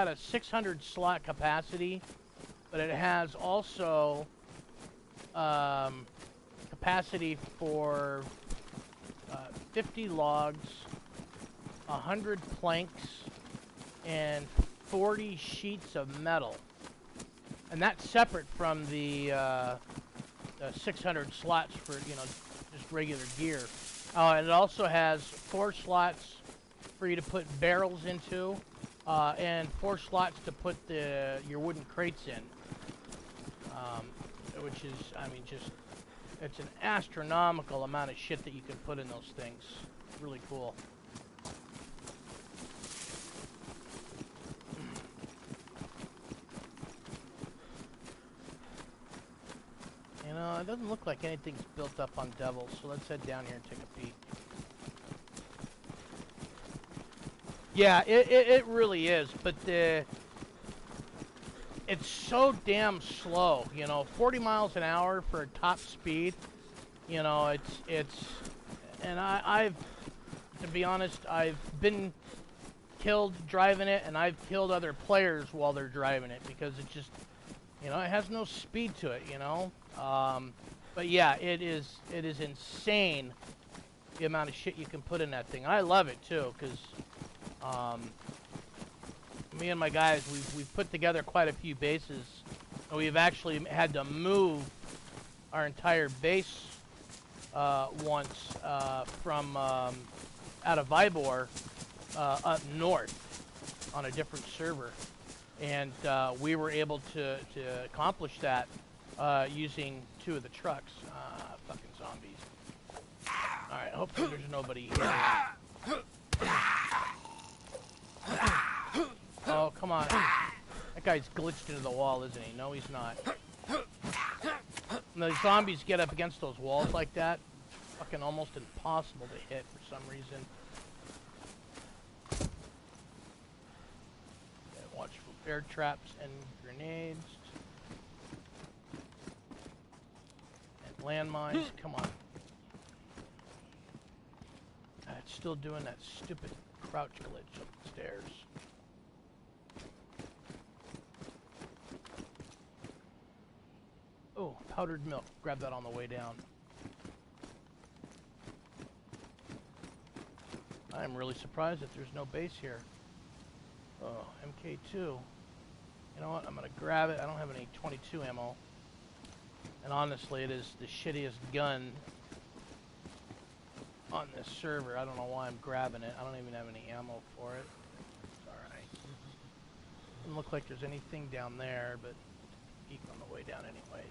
a 600 slot capacity, but it has also capacity for 50 logs, 100 planks, and 40 sheets of metal. And that's separate from the 600 slots for, you know, just regular gear. And it also has 4 slots for you to put barrels into, and 4 slots to put your wooden crates in. Which is, I mean, just, it's an astronomical amount of shit that you can put in those things. Really cool. You know, it doesn't look like anything's built up on Devil, so let's head down here and take a peek. Yeah, it really is, but it's so damn slow, you know, 40 miles an hour for a top speed, you know, it's, and I've, to be honest, I've been killed driving it, and I've killed other players while they're driving it, because it just, you know, it has no speed to it, you know, but yeah, it is insane, the amount of shit you can put in that thing. I love it, too, because, me and my guys, we've put together quite a few bases, and we've actually had to move our entire base once from out of Vybor up north on a different server, and we were able to accomplish that using 2 of the trucks. Fucking zombies. Alright, hopefully there's nobody here. Oh, come on. That guy's glitched into the wall, isn't he? No, he's not. When the zombies get up against those walls like that, it's fucking almost impossible to hit for some reason. Okay, watch for bear traps and grenades. And landmines. Come on. It's still doing that stupid crouch glitch up the stairs. Oh, powdered milk. Grab that on the way down. I'm really surprised that there's no base here. Oh, MK2. You know what? I'm going to grab it. I don't have any 22 ammo. And honestly, it is the shittiest gun on this server. I don't know why I'm grabbing it. I don't even have any ammo for it. It's alright. Doesn't look like there's anything down there, but peek on the way down anyways.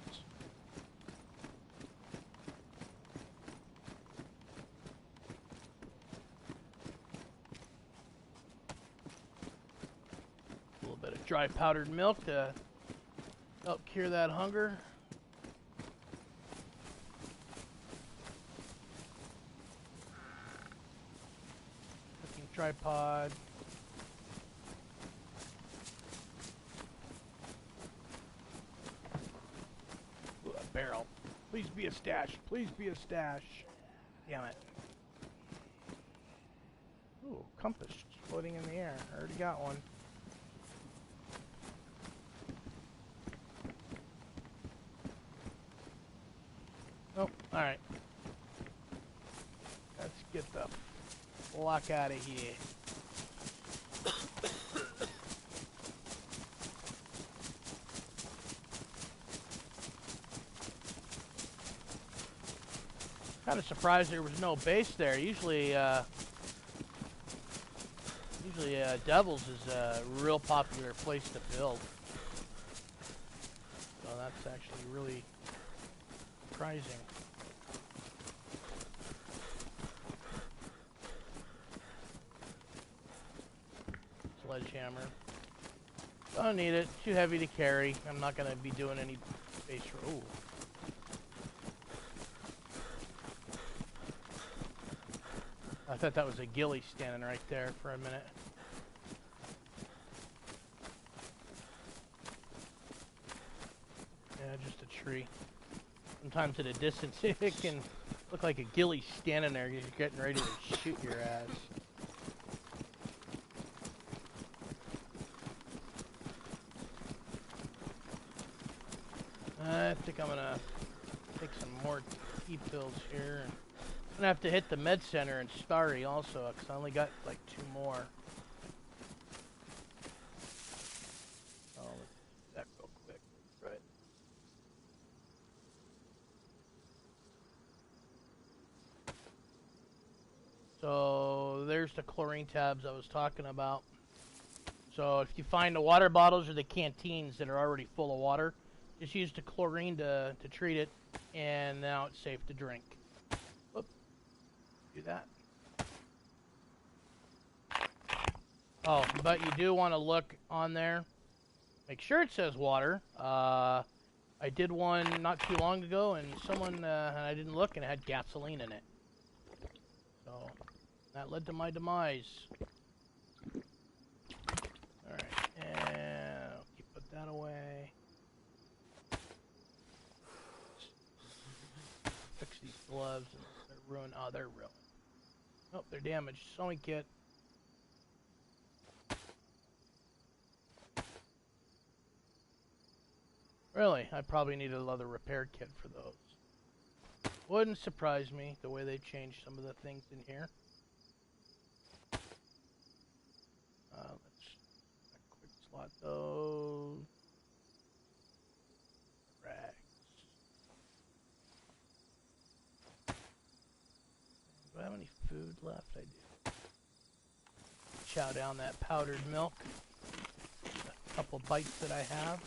A little bit of dry powdered milk to help cure that hunger. Cooking tripod. Ooh, a barrel. Please be a stash. Please be a stash. Damn it. Ooh, compass just floating in the air. I already got one. Oh, alright. Let's get the block out of here. Kind of surprised there was no base there. Usually Devils is a real popular place to build. So that's actually really surprising. Sledgehammer. Don't need it. Too heavy to carry. I'm not going to be doing any base. Ooh. I thought that was a ghillie standing right there for a minute. Yeah, just a tree. Sometimes at a distance it can look like a ghillie standing there because you're getting ready to shoot your ass. I think I'm gonna take some more T pills here. I'm gonna have to hit the med center in Starry also, because I only got like 2 more. Oh, let's do that real quick. Right. So there's the chlorine tabs I was talking about. So if you find the water bottles or the canteens that are already full of water, just use the chlorine to treat it, and now it's safe to drink. Whoop. Do that. Oh, but you do want to look on there. Make sure it says water. I did one not too long ago, and someone, I didn't look, and it had gasoline in it. So, that led to my demise. Alright, and put that away. Fix these gloves, and they're ruined. Oh, they're ruined. Oh, they're damaged. Sewing kit. Really? I probably need another repair kit for those. Wouldn't surprise me the way they changed some of the things in here. Let's quick slot those. Rags. Do I have any food left? I do. Chow down that powdered milk. A couple bites that I have.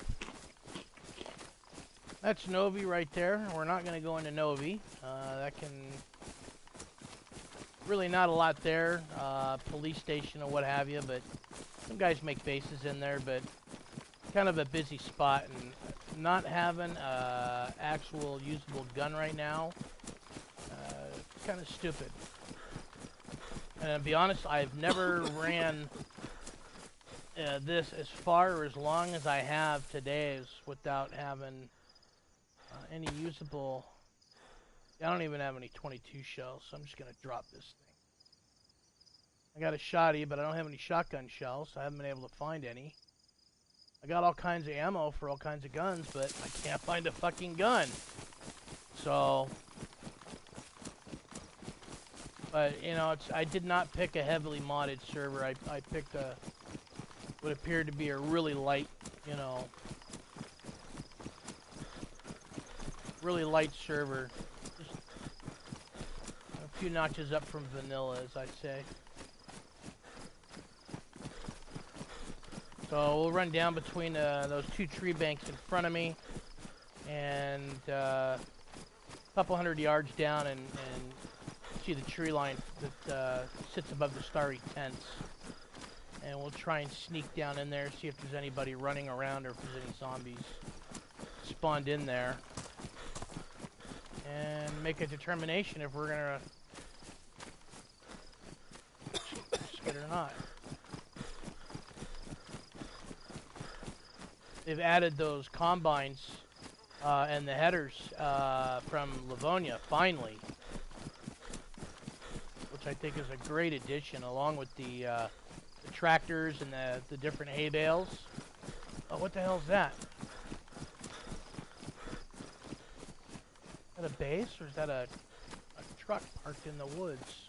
That's Novi right there. We're not going to go into Novi. That can... Really not a lot there. Police station or what have you, but some guys make bases in there, but kind of a busy spot, and not having actual usable gun right now, kind of stupid. And to be honest, I've never ran this as far or as long as I have today without having any usable... I don't even have any 22 shells, so I'm just going to drop this thing. I got a shotty, but I don't have any shotgun shells, so I haven't been able to find any. I got all kinds of ammo for all kinds of guns, but I can't find a fucking gun. So... But, you know, I did not pick a heavily modded server. I picked what appeared to be a really light, you know... really light server. Just a few notches up from vanilla, as I say. So we'll run down between those two tree banks in front of me, and a couple hundred yards down, and see the tree line that sits above the starry tents. And we'll try and sneak down in there, see if there's anybody running around or if there's any zombies spawned in there. And make a determination if we're gonna risk it or not. They've added those combines and the headers from Livonia, finally. Which I think is a great addition, along with the tractors and the different hay bales. Oh, what the hell is that? Is that a base, or is that a truck parked in the woods?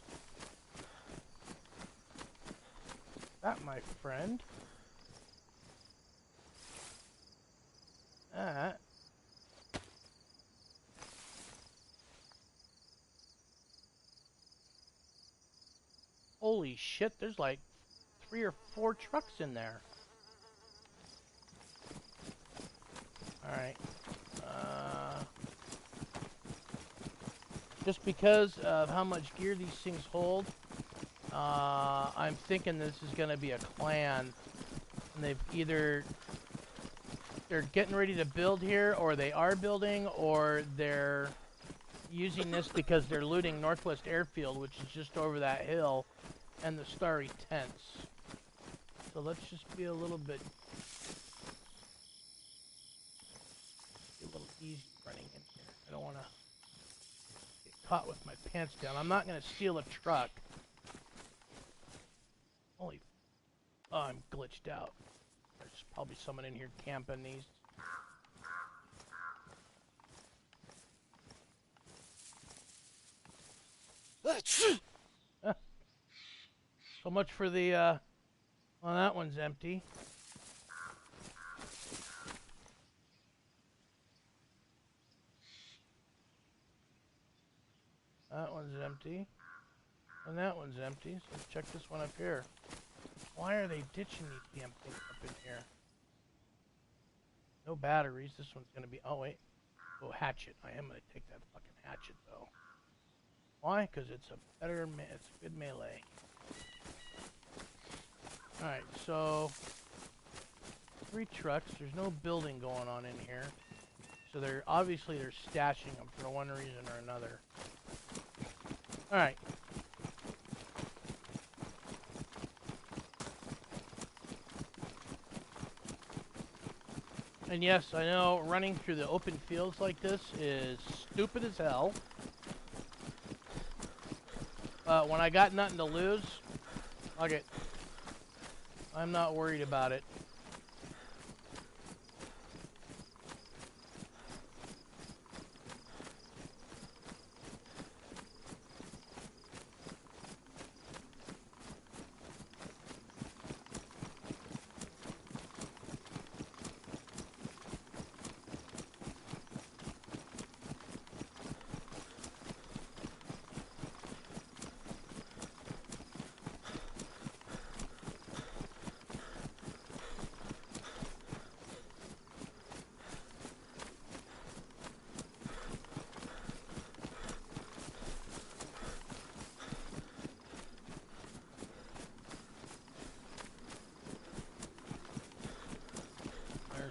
That, my friend. That. Holy shit, there's like 3 or 4 trucks in there. Alright. Just because of how much gear these things hold, I'm thinking this is going to be a clan. And they're getting ready to build here, or they are building, or they're using this because they're looting Northwest Airfield, which is just over that hill, and the starry tents. So let's just be a little easy running in here. I don't want to get caught with my pants down. I'm not going to steal a truck. Holy, oh, I'm glitched out. There's probably someone in here camping these. So much for the, well, that one's empty. That one's empty. And that one's empty. So let's check this one up here. Why are they ditching these damn things up in here? No batteries. This one's gonna be, oh wait. Oh, hatchet. I am gonna take that fucking hatchet though. Why? Because it's a better, it's a good melee. Alright, so 3 trucks. There's no building going on in here. So they're obviously stashing them for one reason or another. Alright. And yes, I know running through the open fields like this is stupid as hell. But when I got nothing to lose, fuck it. I'm not worried about it.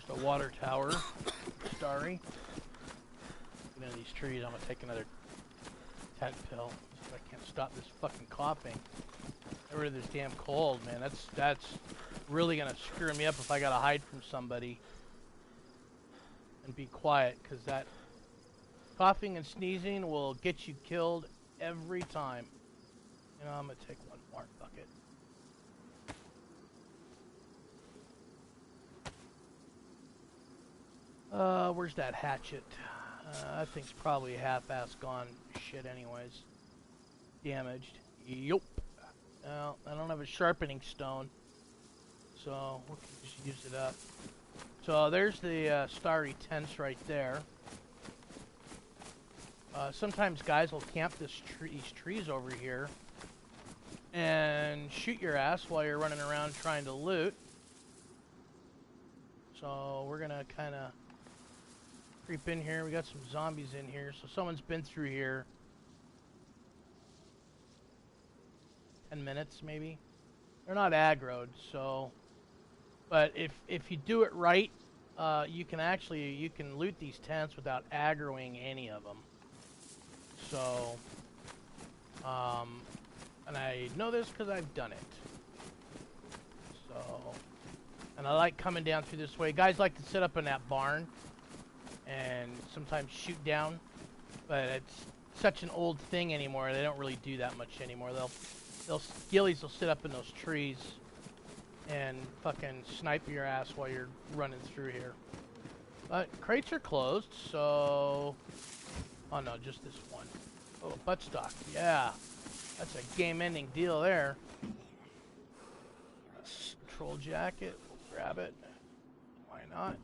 The water tower, starry. Looking at these trees, I'm gonna take another tent pill. So I can't stop this fucking coughing. Get rid of this damn cold, man. That's really gonna screw me up if I gotta hide from somebody and be quiet, because that coughing and sneezing will get you killed every time. You know, I'm gonna take one more bucket. Where's that hatchet? That thing's probably half-ass gone shit anyways. Damaged. Yup. Well, I don't have a sharpening stone, so we can just use it up. So there's the starry tents right there. Sometimes guys will camp these trees over here and shoot your ass while you're running around trying to loot. So we're gonna kind of creep in here. We got some zombies in here, so someone's been through here. 10 minutes maybe. They're not aggroed, so. But if you do it right, you can loot these tents without aggroing any of them. So, and I know this because I've done it. So, and I like coming down through this way. Guys like to sit up in that barn and sometimes shoot down, but it's such an old thing anymore. They don't really do that much anymore. Ghillies will sit up in those trees and fucking snipe your ass while you're running through here. But crates are closed, so... Oh no, just this one. Oh, buttstock. Yeah. That's a game-ending deal there. Control jacket. We'll grab it. Why not?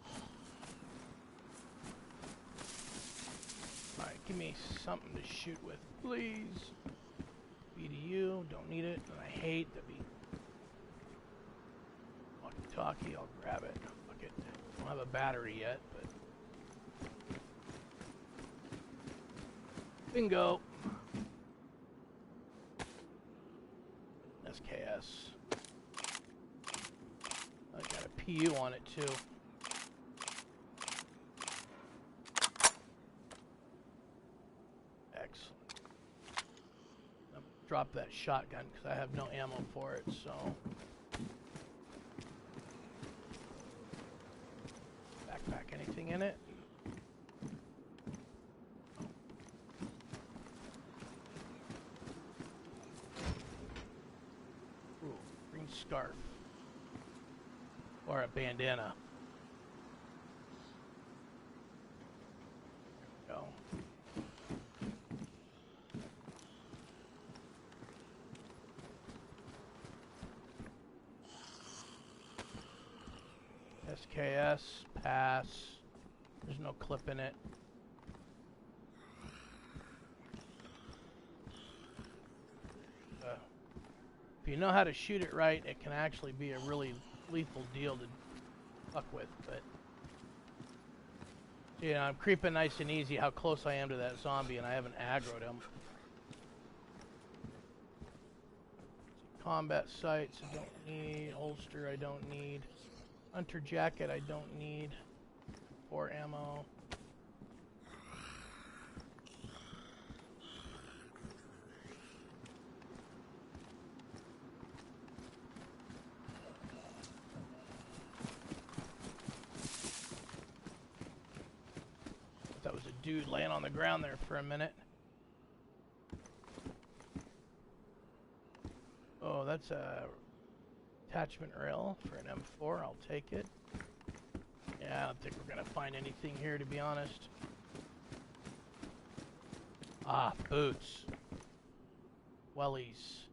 Alright, give me something to shoot with, please. BDU. Don't need it. And I hate the walkie-talkie. I'll grab it. Fuck it. Don't have a battery yet, but... Bingo. SKS. I got a PU on it too. Excellent. I'll drop that shotgun because I have no ammo for it, so. Backpack, anything in it? Scarf or a bandana. There we go. SKS, pass. There's no clip in it. If you know how to shoot it right, it can actually be a really lethal deal to fuck with, but... You know, I'm creeping nice and easy how close I am to that zombie, and I haven't aggroed him. Combat sights, I don't need. Holster, I don't need. Hunter jacket, I don't need. 4 ammo. That was a dude laying on the ground there for a minute. Oh, that's a attachment rail for an M4. I'll take it. Yeah, I don't think we're gonna find anything here, to be honest. Ah, boots. Wellies.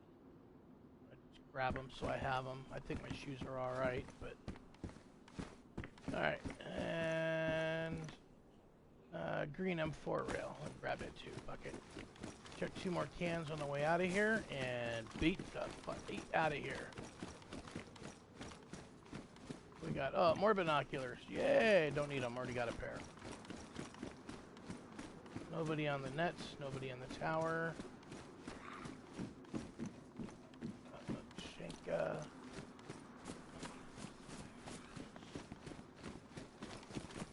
Let's grab them so I have them. I think my shoes are all right, but all right. And green M4 rail. I'll grab it too. Fuck it. Check 2 more cans on the way out of here and beat the fuck out of here. We got, oh, more binoculars. Yay! Don't need them. Already got a pair. Nobody on the nets. Nobody in the tower. Shenka.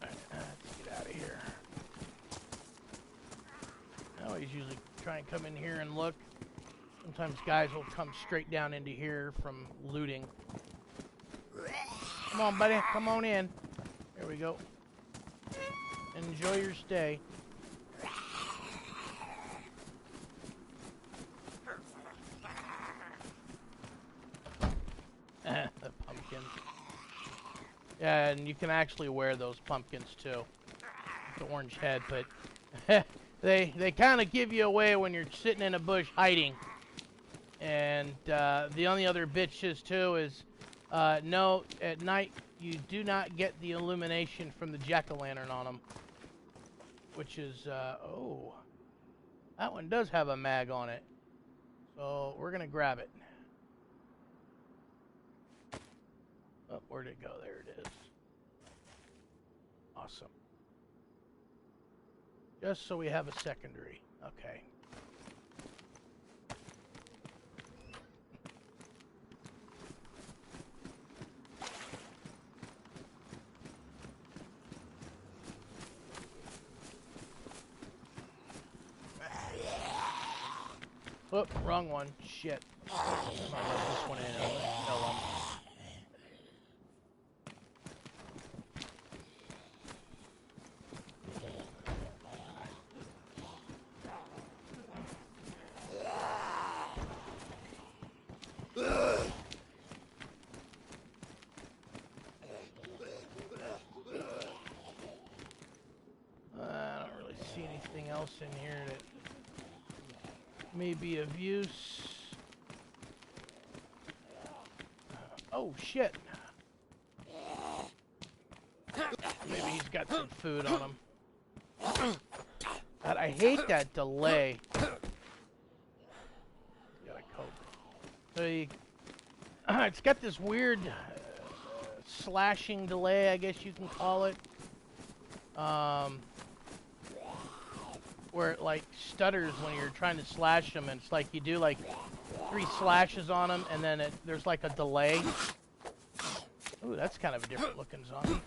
Alright, let's get out of here. I always usually try and come in here and look. Sometimes guys will come straight down into here from looting. Come on, buddy. Come on in. There we go. Enjoy your stay. The pumpkins. Yeah, and you can actually wear those pumpkins too. The orange head, but they kind of give you away when you're sitting in a bush hiding. And the only other bitches too is no, at night you do not get the illumination from the jack-o'-lantern on them, which is oh, that one does have a mag on it, so we're gonna grab it. Oh, where'd it go? There it is. Awesome. Just so we have a secondary. Okay. Oh, wrong one. Shit. I'll let this one in and kill him. I don't really see anything else in here that may be of use. Oh shit! Maybe he's got some food on him. God, I hate that delay. Got a Coke. So it's got this weird slashing delay, I guess you can call it. Where it like stutters when you're trying to slash them, and it's like you do like 3 slashes on them, and then there's like a delay. Ooh, that's kind of a different looking zombie.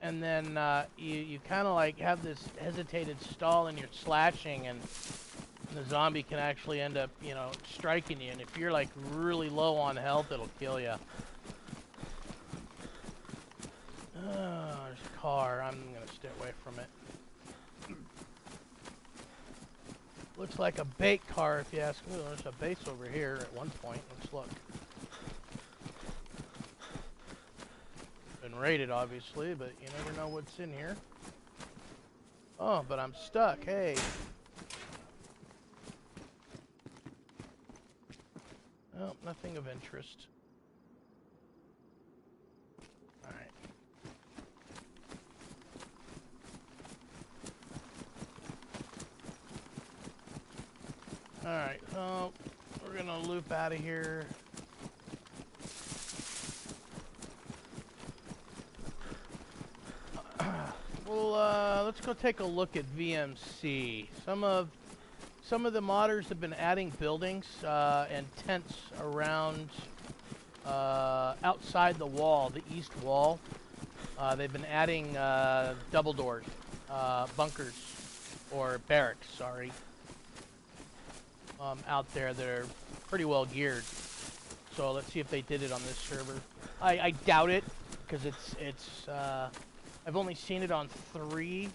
And then you kind of like have this hesitated stall in your slashing, and the zombie can actually end up, you know, striking you. And if you're like really low on health, it'll kill you. There's a car. I'm gonna stay away from it. Looks like a bait car, if you ask me. Ooh, there's a base over here at one point. Let's look. Been raided, obviously, but you never know what's in here. Oh, but I'm stuck. Hey. Oh, nothing of interest. Alright. Alright, so we're gonna loop out of here. Well, let's go take a look at VMC. Some of the modders have been adding buildings and tents around outside the wall, the east wall. They've been adding double doors, bunkers, or barracks, sorry, out there that are pretty well geared. So let's see if they did it on this server. I doubt it, because it's I've only seen it on three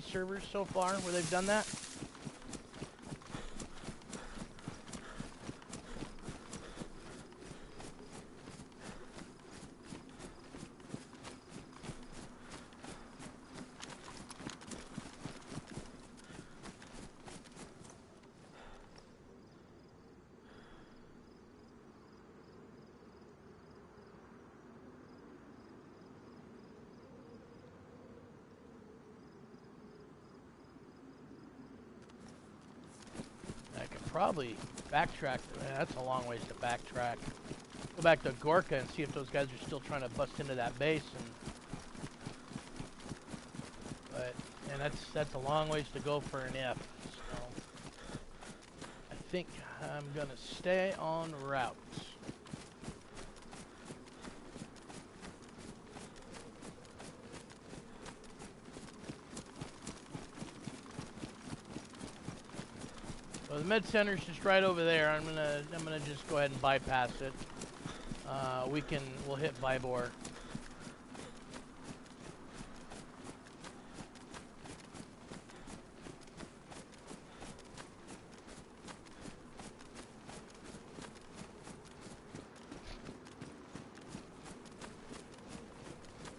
servers so far where they've done that. Probably backtrack. That's a long ways to backtrack. Go back to Gorka and see if those guys are still trying to bust into that base. And that's a long ways to go for an if. So I think I'm gonna stay on route. So the med center's just right over there. I'm gonna just go ahead and bypass it. We'll hit Vibor.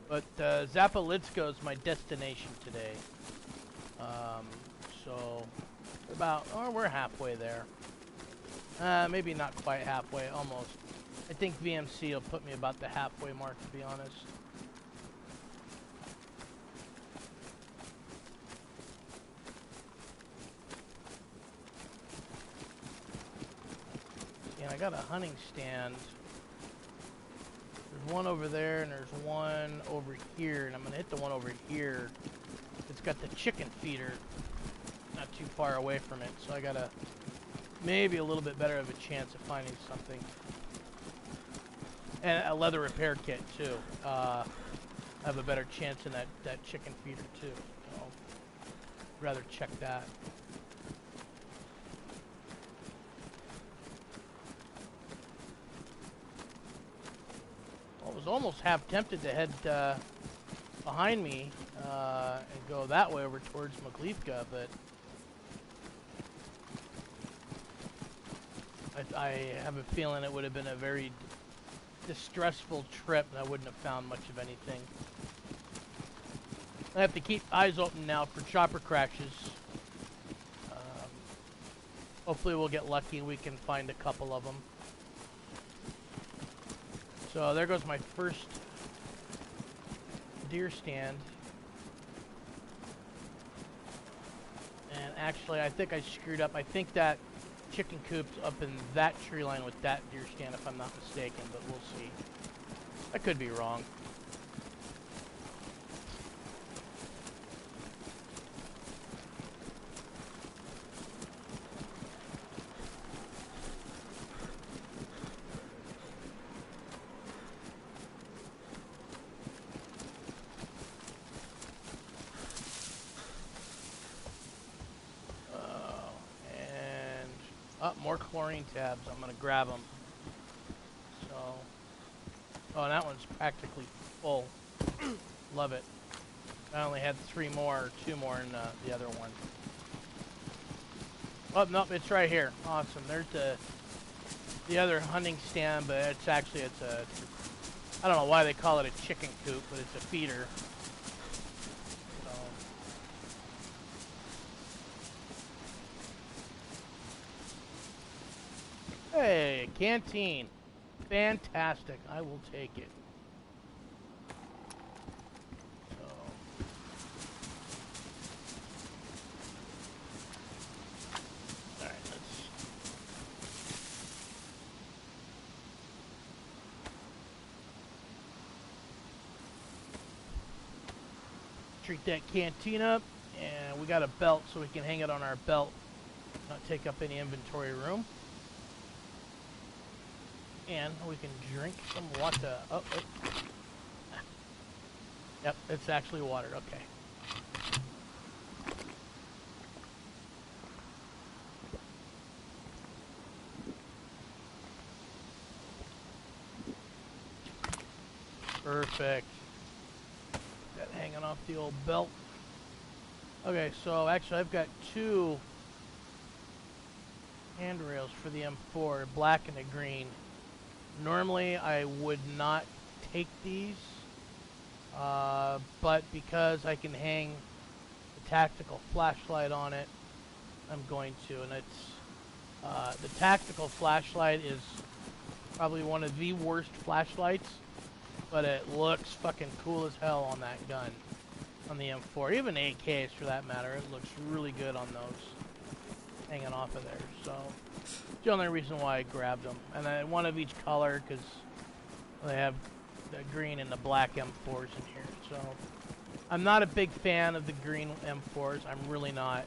But Zappolitsko is my destination today. So we're halfway there. Maybe not quite halfway, almost. I think VMC will put me about the halfway mark, to be honest. And I got a hunting stand. There's one over there, and there's one over here, and I'm going to hit the one over here. It's got the chicken feeder not too far away from it, so I got a maybe a little bit better of a chance of finding something. And a leather repair kit, too. I have a better chance in that chicken feeder, too. So I'd rather check that. I was almost half tempted to head behind me and go that way over towards Maglivka, but I have a feeling it would have been a very distressful trip and I wouldn't have found much of anything. I have to keep eyes open now for chopper crashes. Hopefully we'll get lucky and we can find a couple of them. So there goes my first deer stand. And actually I think I screwed up. I think that chicken coop's up in that tree line with that deer stand if I'm not mistaken, but we'll see. I could be wrong. More chlorine tabs. I'm going to grab them. So, oh, and that one's practically full. Love it. I only had 2 more in the other one. Oh, nope, it's right here. Awesome. There's the other hunting stand, but it's actually, I don't know why they call it a chicken coop, but it's a feeder. Hey, canteen. Fantastic. I will take it. So. Alright, let's... treat that canteen up. And we got a belt so we can hang it on our belt. Not take up any inventory room. And we can drink some water. Oh, oh. Yep, it's actually water. Okay. Perfect. Got hanging off the old belt. Okay, so actually I've got 2 handrails for the M4, black and a green. Normally I would not take these, but because I can hang the tactical flashlight on it, I'm going to. And it's the tactical flashlight is probably one of the worst flashlights, but it looks fucking cool as hell on that gun, on the M4. Even AKs for that matter, it looks really good on those hanging off of there. So the only reason why I grabbed them. And then one of each color, because they have the green and the black M4s in here. So I'm not a big fan of the green M4s. I'm really not.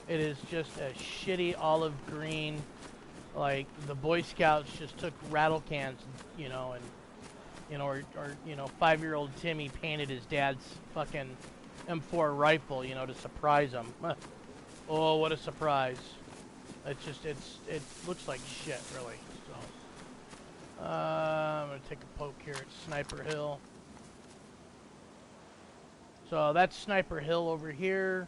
It is just a shitty olive green. Like the Boy Scouts just took rattle cans, you know, and you know, or you know, 5-year-old Timmy painted his dad's fucking M4 rifle, you know, to surprise him. Oh, what a surprise! It's just, it looks like shit, really. So, I'm gonna take a poke here at Sniper Hill. So that's Sniper Hill over here.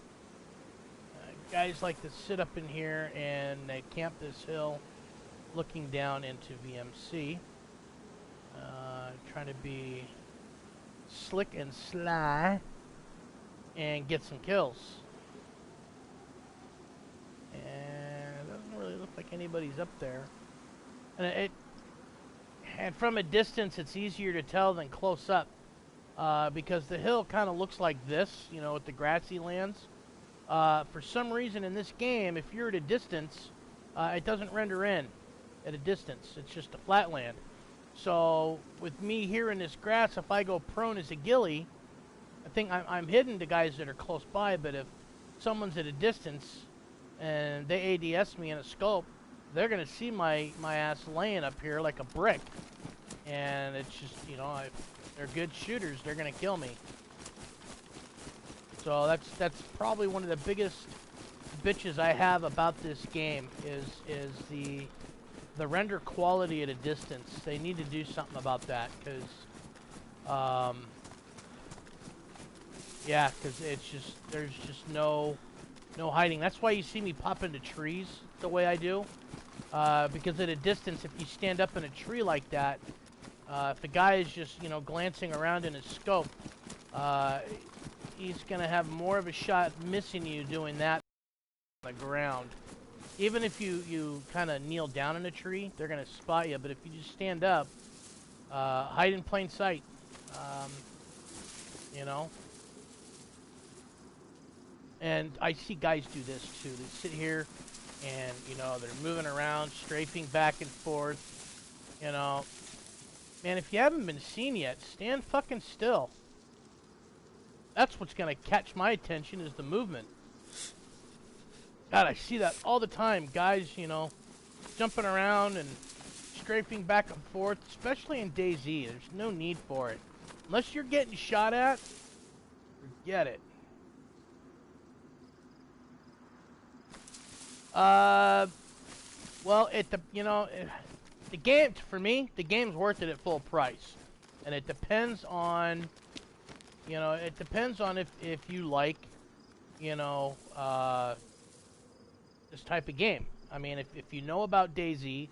Guys like to sit up in here and they camp this hill, looking down into VMC. Trying to be slick and sly and get some kills. And it doesn't really look like anybody's up there. And from a distance, it's easier to tell than close up, because the hill kind of looks like this, you know, with the grassy lands. For some reason in this game, if you're at a distance, it doesn't render in at a distance. It's just a flat land. So with me here in this grass, if I go prone as a ghillie, I think I'm hidden to guys that are close by. But if someone's at a distance and they ADS me in a scope, they're gonna see my ass laying up here like a brick. And it's just, you know, if they're good shooters, they're gonna kill me. So that's probably one of the biggest bitches I have about this game is the render quality at a distance. They need to do something about that, because yeah, because it's just, there's just no hiding. That's why you see me pop into trees the way I do, because at a distance, if you stand up in a tree like that, if the guy is just, you know, glancing around in his scope, he's gonna have more of a shot missing you doing that on the ground. Even if you kind of kneel down in a tree, they're gonna spot you. But if you just stand up, hide in plain sight. You know. And I see guys do this too. They sit here, and you know they're moving around, strafing back and forth. You know, man, if you haven't been seen yet, stand fucking still. That's what's gonna catch my attention, is the movement. God, I see that all the time. Guys, you know, jumping around and strafing back and forth, especially in DayZ. There's no need for it. Unless you're getting shot at, forget it. Well, the game, for me, the game's worth it at full price. And it depends on, you know, it depends on if you like, you know, this type of game. I mean, if you know about DayZ,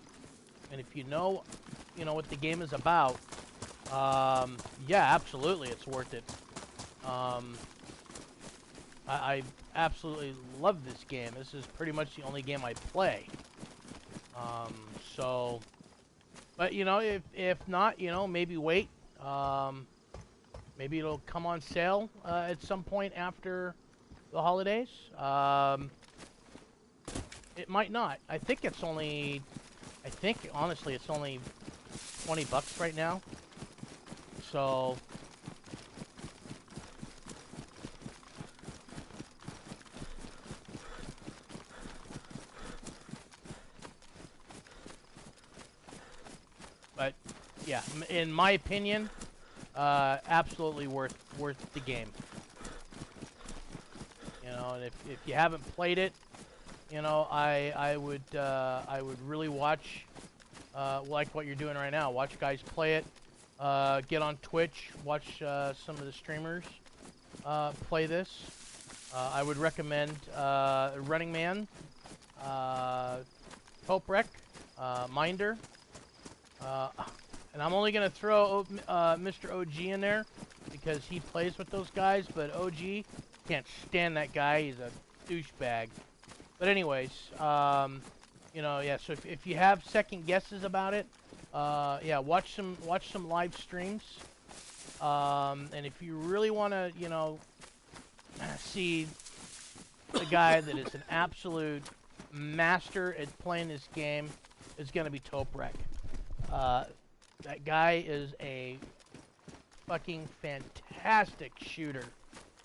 and if you know what the game is about, yeah, absolutely, it's worth it. I absolutely love this game. This is pretty much the only game I play. So, but you know, if not, you know, maybe wait. Maybe it'll come on sale at some point after the holidays. It might not. I think honestly it's only $20 right now. So but yeah, in my opinion, absolutely worth the game. You know, and if you haven't played it, you know, I would really watch, like what you're doing right now. Watch guys play it. Get on Twitch. Watch some of the streamers play this. I would recommend Running Man, Topwreck, Minder, and I'm only gonna throw Mr. OG in there because he plays with those guys. But OG, can't stand that guy. He's a douchebag. But anyways, you know, yeah. So if you have second guesses about it, yeah, watch some live streams. And if you really want to, you know, see the guy that is an absolute master at playing this game, is going to be Topwreck. That guy is a fucking fantastic shooter.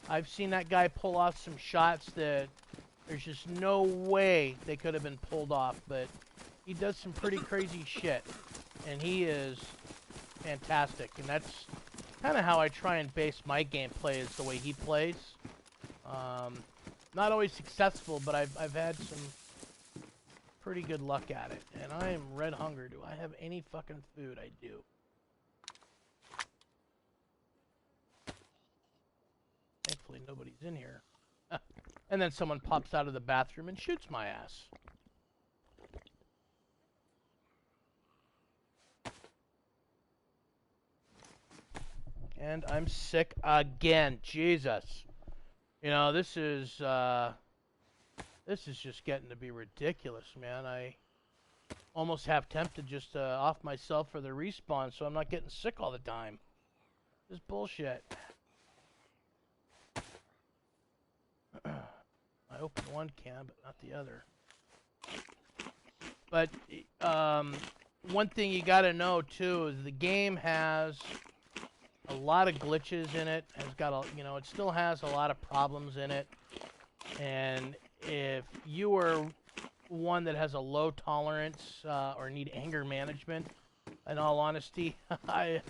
I've seen that guy pull off some shots that there's just no way they could have been pulled off, but he does some pretty crazy shit, and he is fantastic. And that's kind of how I try and base my gameplay, is the way he plays. Not always successful, but I've had some pretty good luck at it. And I am red hungry. Do I have any fucking food? I do. Thankfully nobody's in here. And then someone pops out of the bathroom and shoots my ass. And I'm sick again. Jesus. You know, this is just getting to be ridiculous, man. I almost half tempted just to off myself for the respawn so I'm not getting sick all the time. This is bullshit. I opened one can, but not the other. But, one thing you gotta know too is the game has a lot of glitches in it. Has got a, you know, it still has a lot of problems in it. And if you are one that has a low tolerance or need anger management, in all honesty, I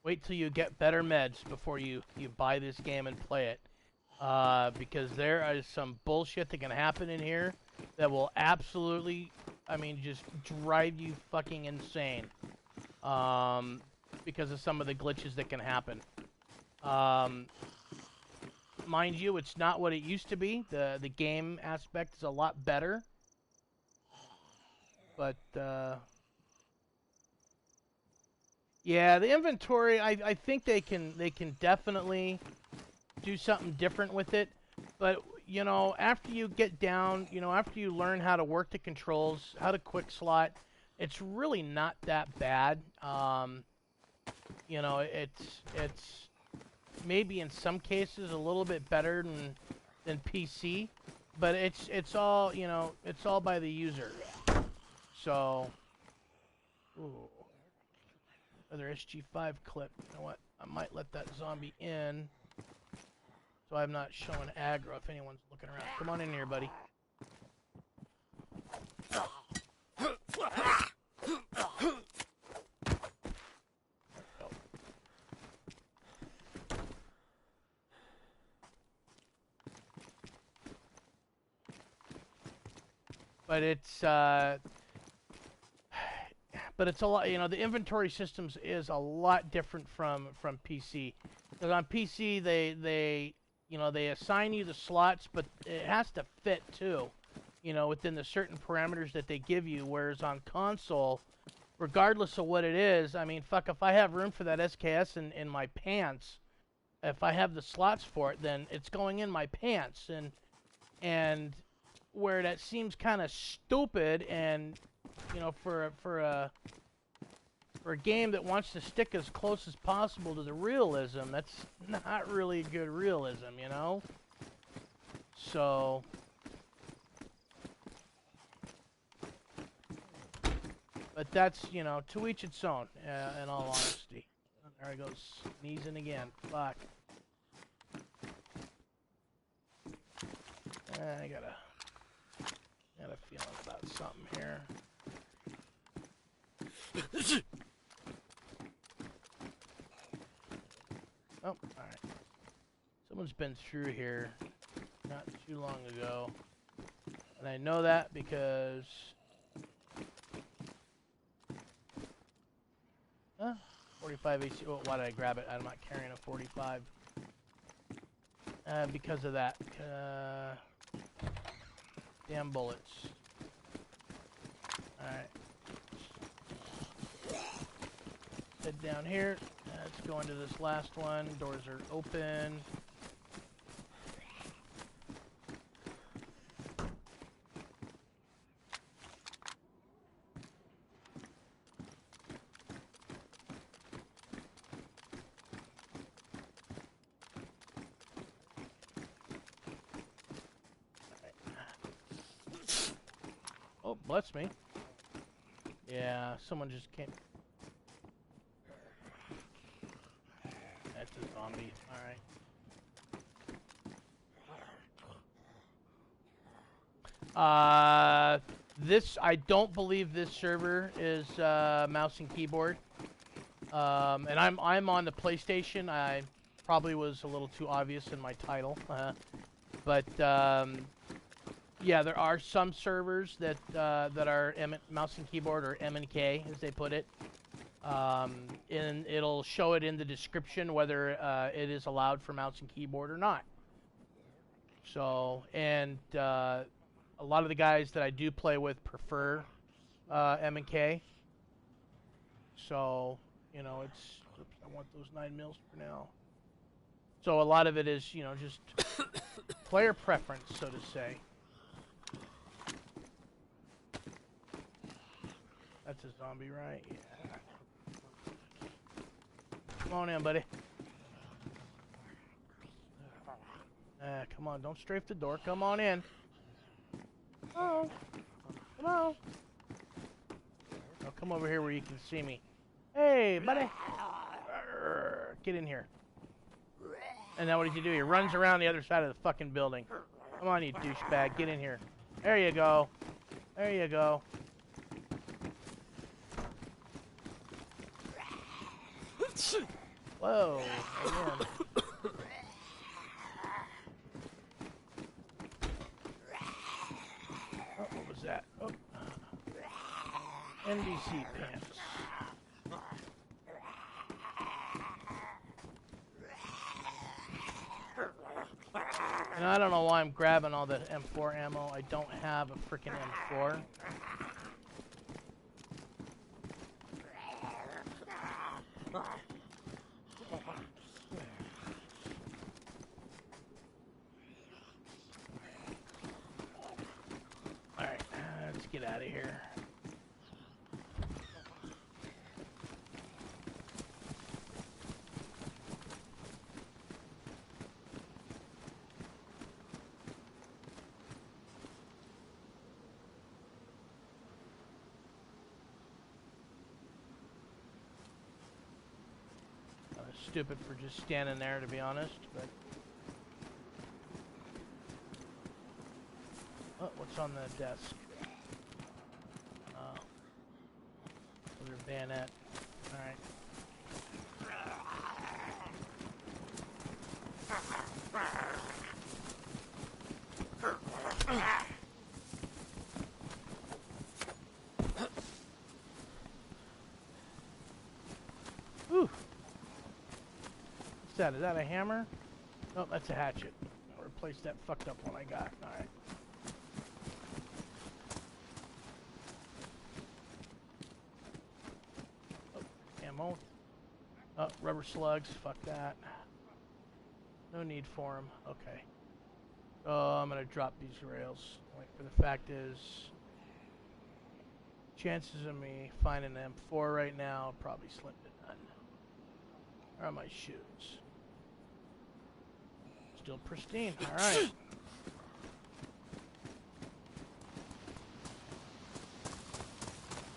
wait till you get better meds before you buy this game and play it. Because there is some bullshit that can happen in here that will absolutely, I mean, just drive you fucking insane. Because of some of the glitches that can happen. Mind you, it's not what it used to be. The game aspect is a lot better. But, yeah, the inventory, I think they can definitely do something different with it. But, you know, after you get down, you know, after you learn how to work the controls, how to quick slot, it's really not that bad. You know, it's maybe in some cases a little bit better than PC, but it's all, you know, it's all by the user. So, ooh, another SG5 clip. You know what? I might let that zombie in, so I'm not showing aggro if anyone's looking around. Come on in here, buddy. But it's a lot, you know, the inventory systems is a lot different from PC. Because on PC they you know, they assign you the slots, but it has to fit too, you know, within the certain parameters that they give you. Whereas on console, regardless of what it is, I mean, fuck, if I have room for that SKS in my pants, if I have the slots for it, then it's going in my pants. And where that seems kind of stupid, and you know, for a game that wants to stick as close as possible to the realism, that's not really good realism, you know. So, but that's, you know, to each its own. In all honesty, there I go, sneezing again. Fuck. I got a feeling about something here. Oh, alright. Someone's been through here not too long ago. And I know that because... 45 AC... Oh, why did I grab it? I'm not carrying a 45. Because of that. Damn bullets. Alright. Head down here. Let's go into this last one. Doors are open. Oh, bless me. Yeah, someone just came. That's a zombie. Alright. This, I don't believe this server is mouse and keyboard. And I'm on the PlayStation. I probably was a little too obvious in my title. But yeah, there are some servers that are mouse and keyboard, or M&K as they put it. And it'll show it in the description whether it is allowed for mouse and keyboard or not. So, and a lot of the guys that I do play with prefer M&K. So, you know, it's... Oops, I want those 9mm for now. So a lot of it is, you know, just player preference, so to say. That's a zombie, right? Yeah. Come on in, buddy. Come on, don't strafe the door. Come on in. Oh. Come on. come over here where you can see me. Hey, buddy. Get in here. And now what does he do? He runs around the other side of the fucking building. Come on, you douchebag. Get in here. There you go. There you go. Whoa. Again. Oh, what was that? Oh. NBC pants. And I don't know why I'm grabbing all the M4 ammo. I don't have a freaking M4. Alright, let's get out of here. Stupid for just standing there, to be honest, but... Oh, what's on the desk? Another bayonet. Alright. Whew. What's that? Is that a hammer? Oh, that's a hatchet. I'll replace that fucked up one I got. Alright. Oh, ammo. Oh, rubber slugs. Fuck that. No need for them. Okay. Oh, I'm gonna drop these rails. Like, for the fact is, chances of me finding an M4 right now probably slim to none. Where are my shoes? Still pristine. Alright.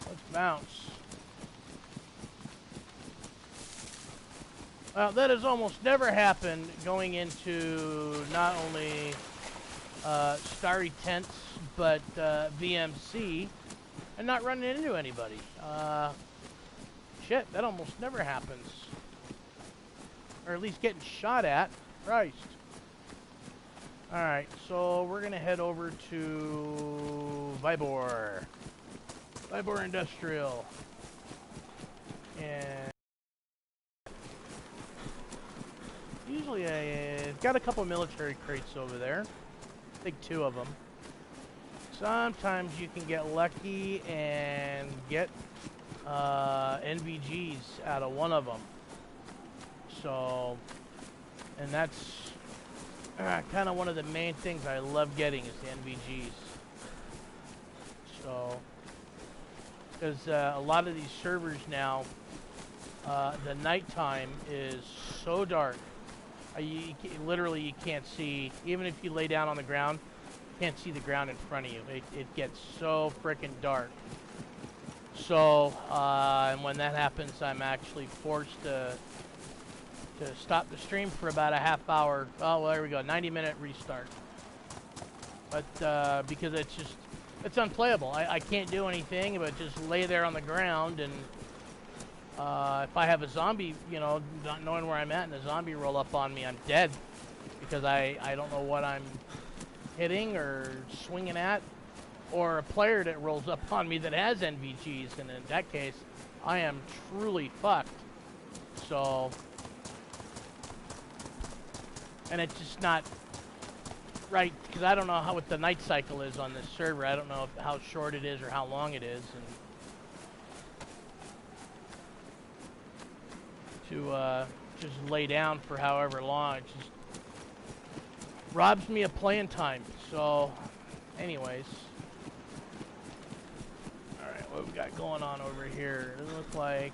Let's bounce. Well, that has almost never happened going into not only Starry Tents, but VMC, and not running into anybody. Shit, that almost never happens. Or at least getting shot at. Christ. Alright, so we're going to head over to Vibor. Vibor Industrial. And usually I've got a couple military crates over there. I think 2 of them. Sometimes you can get lucky and get NVGs out of one of them. So, and that's kind of one of the main things I love getting is the NVGs. So, because a lot of these servers now, the nighttime is so dark. Literally, you can't see, even if you lay down on the ground, you can't see the ground in front of you. It gets so frickin' dark. So, and when that happens, I'm actually forced to stop the stream for about a half hour. Oh, well, there we go, 90-minute restart. But because it's unplayable. I can't do anything but just lay there on the ground, and if I have a zombie, you know, not knowing where I'm at, and a zombie roll up on me, I'm dead. Because I don't know what I'm hitting or swinging at. Or a player that rolls up on me that has NVGs, and in that case, I am truly fucked. So, and it's just not right, because I don't know what the night cycle is on this server. I don't know how short it is or how long it is, and to just lay down for however long, it just robs me of playing time. So, anyways. Alright, what we got going on over here? It doesn't look like...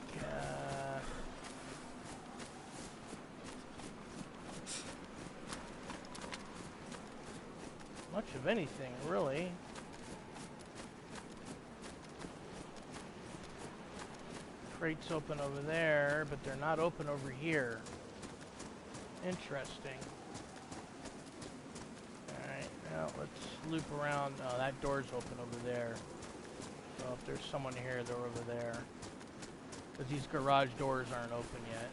much of anything, really. crates open over there, but they're not open over here. Interesting. Alright, now let's loop around. Oh, that door's open over there. So if there's someone here, they're over there. Because these garage doors aren't open yet.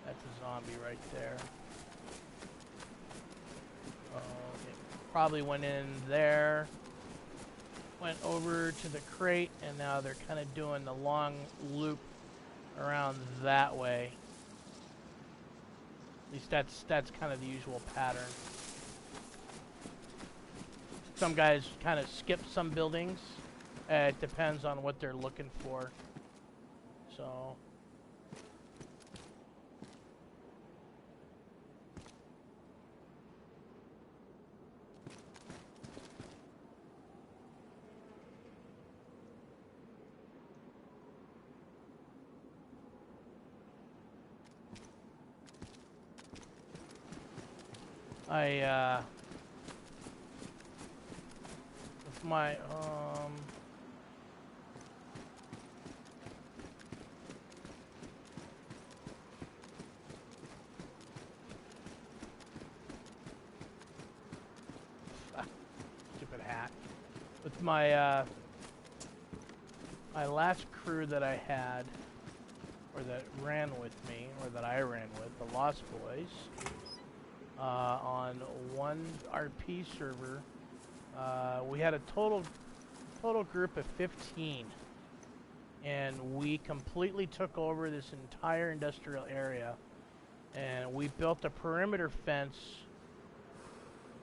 That's a zombie right there. It probably went in there. Went over to the crate, and now they're kind of doing the long loop around that way. At least that's kind of the usual pattern. Some guys kind of skip some buildings. It depends on what they're looking for. So. With my, stupid hat. With my, my last crew that I had, or that ran with me, or that I ran with, the Lost Boys, on one RP server, we had a total group of 15, and we completely took over this entire industrial area, and we built a perimeter fence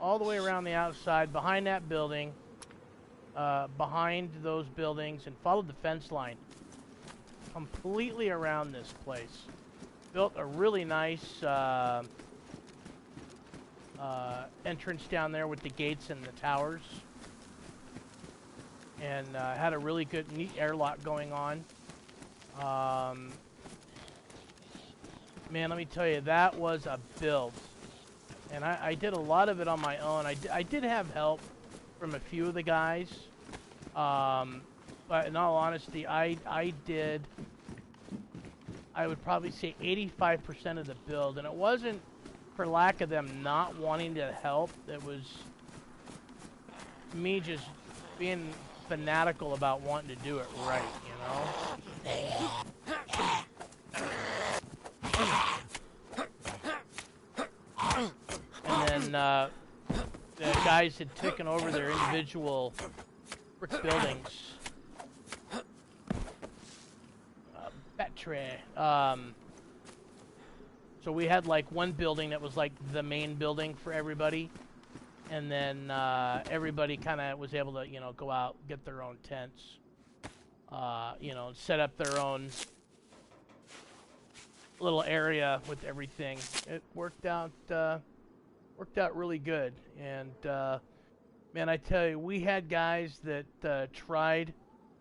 all the way around the outside, behind that building, behind those buildings, and followed the fence line completely around this place. Built a really nice entrance down there with the gates and the towers, and had a really good, neat airlock going on. Man, let me tell you, that was a build, and I did a lot of it on my own. I did have help from a few of the guys, but in all honesty, I would probably say 85% of the build, and it wasn't for lack of them not wanting to help. It was me just being fanatical about wanting to do it right, you know? And then the guys had taken over their individual brick buildings. So we had like one building that was like the main building for everybody, and then everybody kind of was able to, you know, go out, get their own tents, you know, set up their own little area with everything. It worked out really good, and man, I tell you, we had guys that tried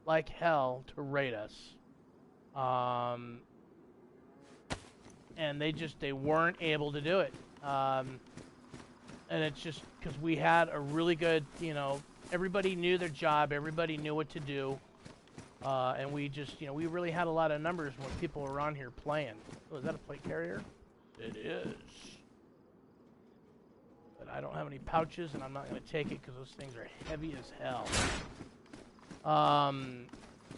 like hell to raid us. And they weren't able to do it. And it's just because we had a really good, you know, everybody knew their job, everybody knew what to do. And we just, you know, we really had a lot of numbers when people were on here playing. Oh, is that a plate carrier? It is. But I don't have any pouches, and I'm not going to take it because those things are heavy as hell. And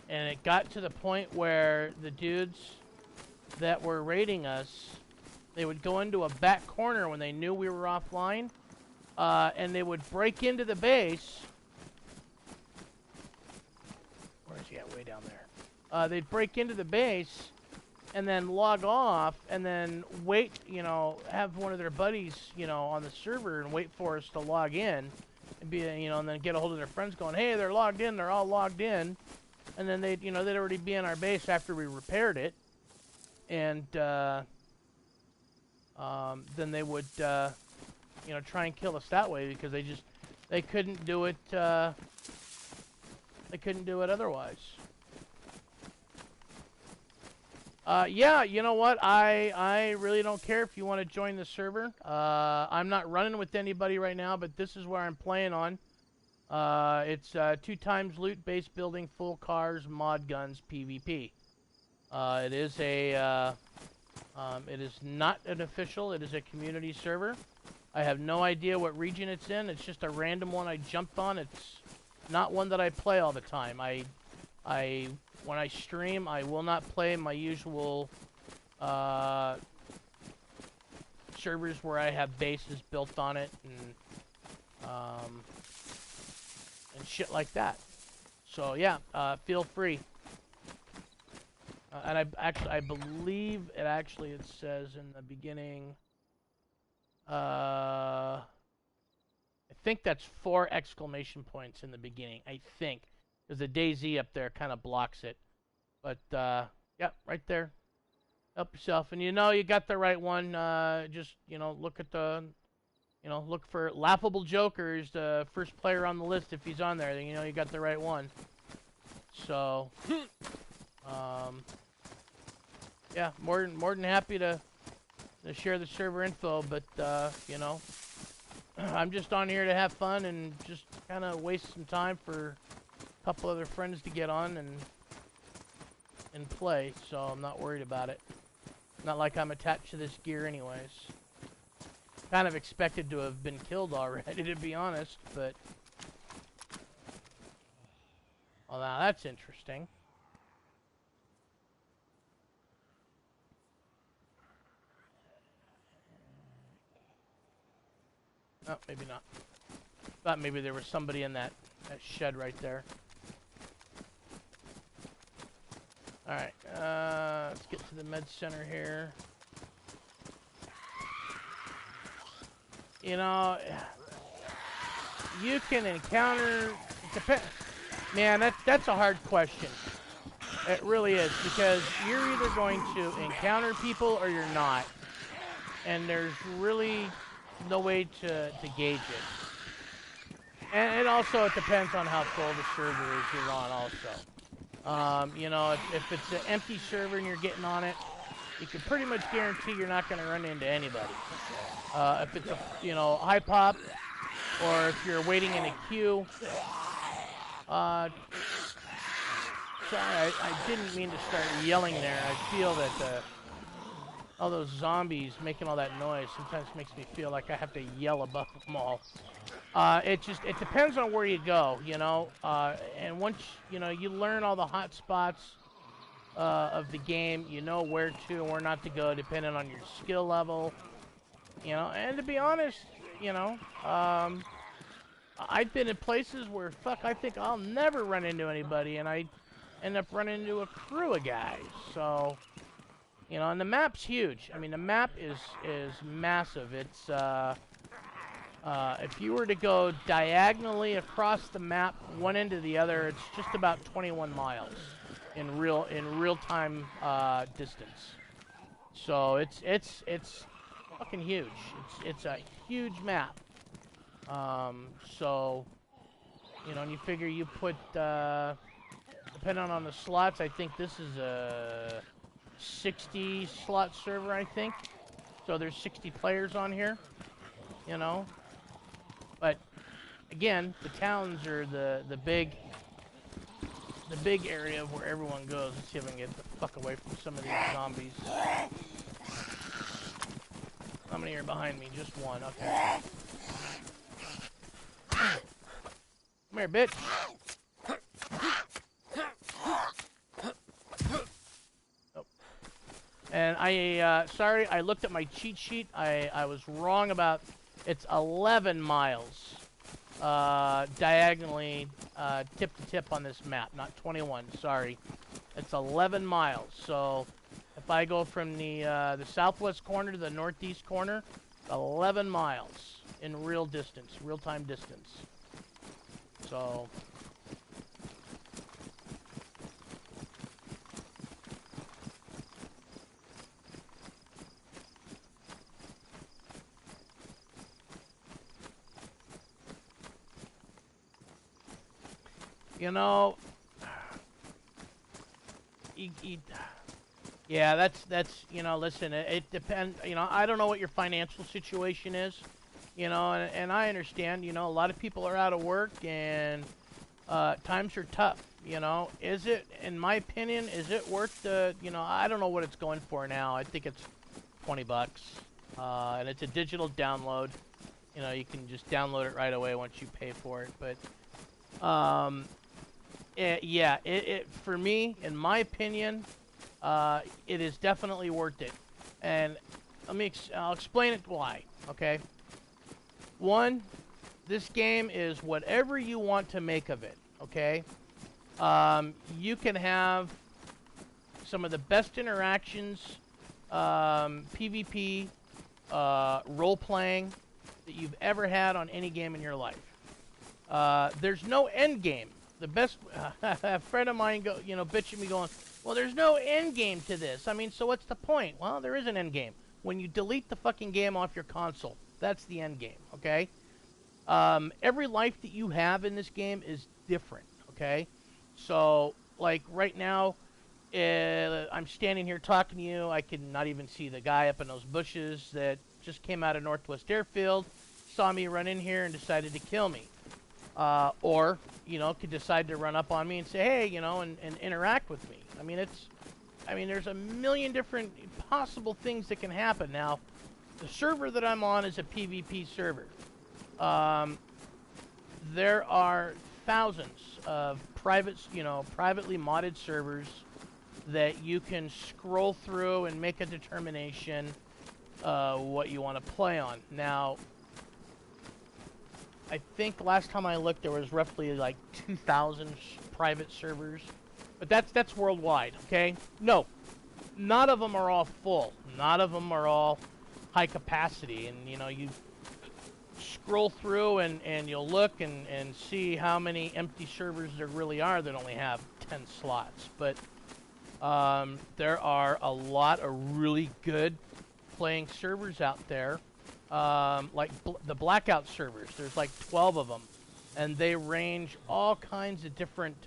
it got to the point where the dudes that were raiding us, they would go into a back corner when they knew we were offline, and they would break into the base. Where is he at? Way down there. They'd break into the base and then log off and then wait, you know, have one of their buddies, you know, on the server and wait for us to log in and be, you know, and then get a hold of their friends going, hey, they're logged in, they're all logged in. And then they'd, you know, they'd already be in our base after we repaired it. And then they would, you know, try and kill us that way because they couldn't do it, they couldn't do it otherwise. Yeah, you know what? I really don't care if you want to join the server. I'm not running with anybody right now, but this is where I'm playing on. It's 2 times loot, base building, full cars, mod guns, PvP. It is a it is not an official. It is a community server. I have no idea what region it's in. It's just a random one I jumped on. It's not one that I play all the time. When I stream, I will not play my usual servers where I have bases built on it and shit like that. So yeah, feel free. And I believe it says in the beginning. I think that's 4 exclamation points in the beginning. I think, because the DayZ up there kind of blocks it. But yeah, right there. Help yourself, and you got the right one. Just look at the, look for Laughable Joker's the first player on the list. If he's on there, then you got the right one. So, yeah, more than happy to share the server info, but I'm just on here to have fun and just kind of waste some time for a couple other friends to get on and play, so I'm not worried about it. Not like I'm attached to this gear anyways. Kind of expected to have been killed already, to be honest, but... Well, now that's interesting. Oh, maybe not. Thought maybe there was somebody in that shed right there. Alright, let's get to the med center here. You can encounter... Man, that's a hard question. It really is, because you're either going to encounter people or you're not. And there's really no way to gauge it. And also, it depends on how full the server is you're on also. If it's an empty server and you're getting on it, you can pretty much guarantee you're not going to run into anybody. If it's a, high pop, or if you're waiting in a queue. Sorry, I didn't mean to start yelling there. I feel that all those zombies making all that noise sometimes makes me feel like I have to yell above them all. It depends on where you go, and once, you learn all the hot spots of the game, you know where to and where not to go depending on your skill level, and to be honest, I've been in places where, I think I'll never run into anybody, and I end up running into a crew of guys, so... and the map's huge. I mean, the map is massive. It's, if you were to go diagonally across the map, one end to the other, it's just about 21 miles in real-time distance. So it's fucking huge. It's a huge map. So, and you figure you put, depending on the slots, I think this is a 60 slot server, I think. So there's 60 players on here, But again, the towns are the big area where everyone goes. Let's see if I can get the fuck away from some of these zombies. How many are behind me? Just one. Okay. Come here, bitch. And sorry, I looked at my cheat sheet. I was wrong about, it's 11 miles diagonally tip to tip on this map, not 21, sorry. It's 11 miles, so if I go from the southwest corner to the northeast corner, 11 miles in real-time distance. So... yeah, that's listen, it depends, I don't know what your financial situation is, You know, and I understand, you know, a lot of people are out of work and times are tough, you know. Is it, in my opinion, is it worth the, you know, I don't know what it's going for now. I think it's 20 bucks. And it's a digital download. You know, you can just download it right away once you pay for it. But, yeah, for me, in my opinion, it is definitely worth it. And I'll explain it why, okay? One, this game is whatever you want to make of it, okay? You can have some of the best interactions, PvP, role-playing that you've ever had on any game in your life. There's no end game. The best, a friend of mine bitching me going, well, there's no end game to this. I mean, so what's the point? Well, there is an end game. When you delete the fucking game off your console, that's the end game, okay? Every life that you have in this game is different, okay? So, like, right now, I'm standing here talking to you. I can not even see the guy up in those bushes that just came out of Northwest Airfield, saw me run in here and decided to kill me. Or, you know, could decide to run up on me and say, hey, you know, and interact with me. I mean, there's a million different possible things that can happen. Now, the server that I'm on is a PvP server. There are thousands of privately modded servers that you can scroll through and make a determination what you want to play on. Now, I think last time I looked, there was roughly like 2,000 private servers, but that's worldwide. Okay, no, none of them are all full. None of them are all high capacity, and you know, you scroll through and you'll look and see how many empty servers there really are that only have 10 slots. But there are a lot of really good playing servers out there, like the Blackout servers. There's like 12 of them, and they range all kinds of different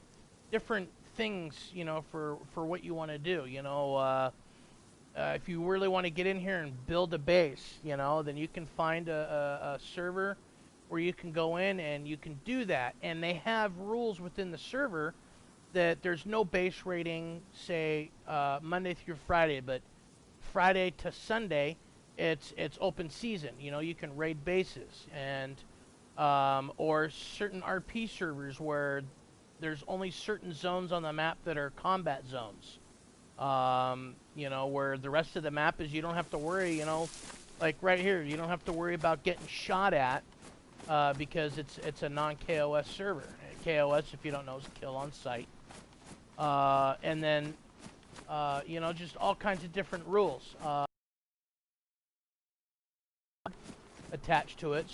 things, you know, for what you want to do. You know, if you really want to get in here and build a base, you know, then you can find a server where you can go in and you can do that. And they have rules within the server that there's no base rating, say, Monday through Friday, but Friday to Sunday, it's open season. You know, you can raid bases, and or certain RP servers where there's only certain zones on the map that are combat zones. You know, where the rest of the map is, you don't have to worry, you know, like right here, you don't have to worry about getting shot at, because it's a non-KOS server. KOS, if you don't know, is kill on sight. And then, you know, just all kinds of different rules attached to it.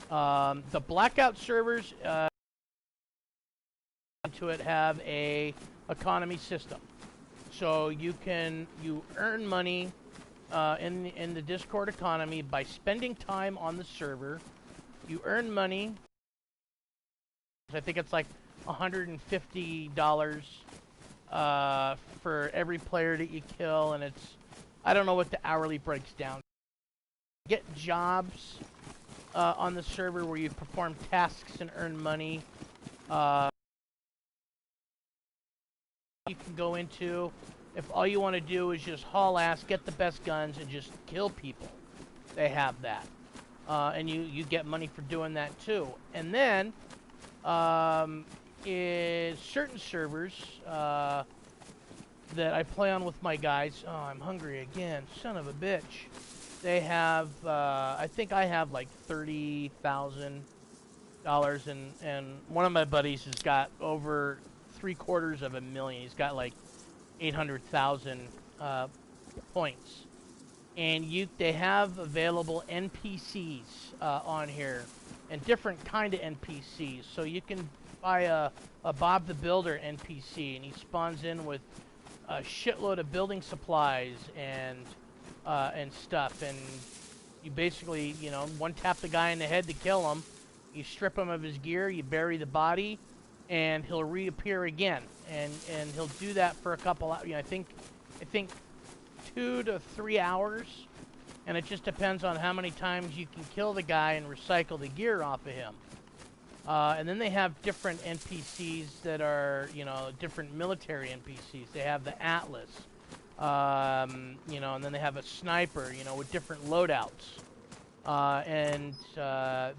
The Blackout servers to it have a economy system, so you earn money in the Discord economy by spending time on the server. You earn money. I think it's like $150 for every player that you kill, and I don't know what the hourly breaks down. Get jobs on the server where you perform tasks and earn money. You can go into, if all you want to do is just haul ass, get the best guns, and just kill people. They have that. And you get money for doing that too. And then, in certain servers that I play on with my guys, oh, I'm hungry again, son of a bitch. They have, I think I have like $30,000, and one of my buddies has got over $750,000. He's got like 800,000 points, and they have available NPCs on here, and different kind of NPCs. So you can buy a Bob the Builder NPC, and he spawns in with a shitload of building supplies and stuff, and you basically, you know, one tap the guy in the head to kill him. You strip him of his gear, you bury the body, and he'll reappear again, and he'll do that for a couple hours. You know, I think 2 to 3 hours, and it just depends on how many times you can kill the guy and recycle the gear off of him. And then they have different NPCs that are, you know, different military NPCs. They have the Atlas, you know, and then they have a sniper, you know, with different loadouts. And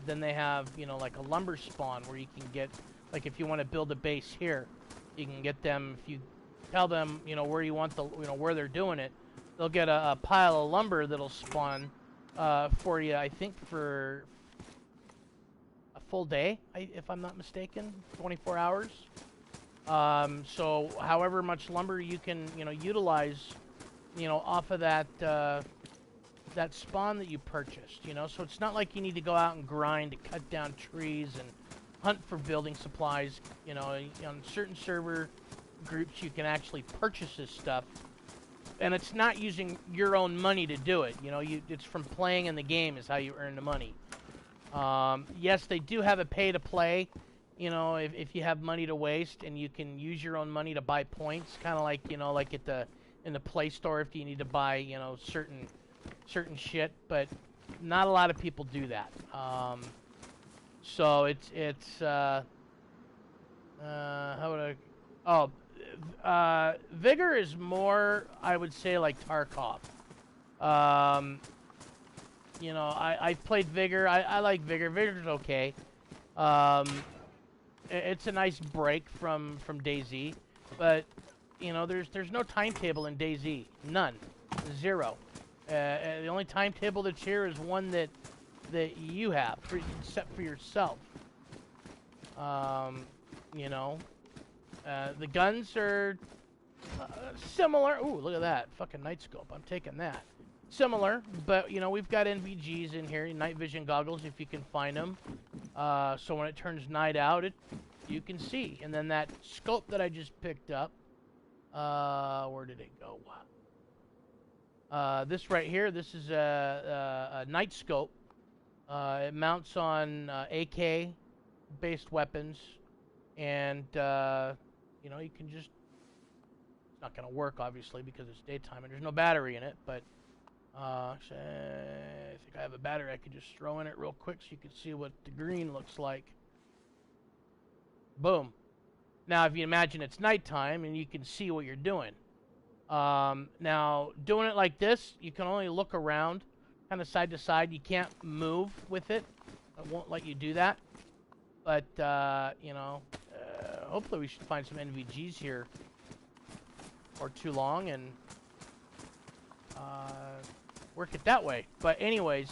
then they have, you know, like a lumber spawn where you can get, like if you want to build a base here, you can get them, if you tell them, you know, where you want the, you know, where they're doing it, they'll get a pile of lumber that'll spawn for you, I think, for full day, if I'm not mistaken, 24 hours. So however much lumber you can, you know, utilize, you know, off of that that spawn that you purchased, you know. So it's not like you need to go out and grind to cut down trees and hunt for building supplies. You know, on certain server groups you can actually purchase this stuff, and it's not using your own money to do it. You know, it's from playing in the game is how you earn the money. Yes, they do have a pay-to-play, you know, if you have money to waste, and you can use your own money to buy points, kind of like, you know, like in the Play Store if you need to buy, you know, certain shit, but not a lot of people do that. So it's how would Vigor is more, I would say, like Tarkov. You know, I've played Vigor. I like Vigor. Vigor's okay. It's a nice break from DayZ, but you know, there's no timetable in DayZ. None. Zero. The only timetable that's here is one that you have set for yourself. You know, the guns are similar. Ooh, look at that fucking night scope. I'm taking that. Similar, but you know, we've got NVGs in here, night vision goggles if you can find them. So when it turns night out, you can see. And then that scope that I just picked up, where did it go? This right here, this is a night scope. It mounts on AK-based weapons, and you know, you can just. It's not going to work, obviously, because it's daytime and there's no battery in it, but. I think I have a battery I could just throw in it real quick so you can see what the green looks like. Boom. Now, if you imagine it's nighttime and you can see what you're doing. Now, doing it like this, you can only look around, kind of side to side. You can't move with it. It won't let you do that. But, you know, hopefully we should find some NVGs here or too long and work it that way. But anyways,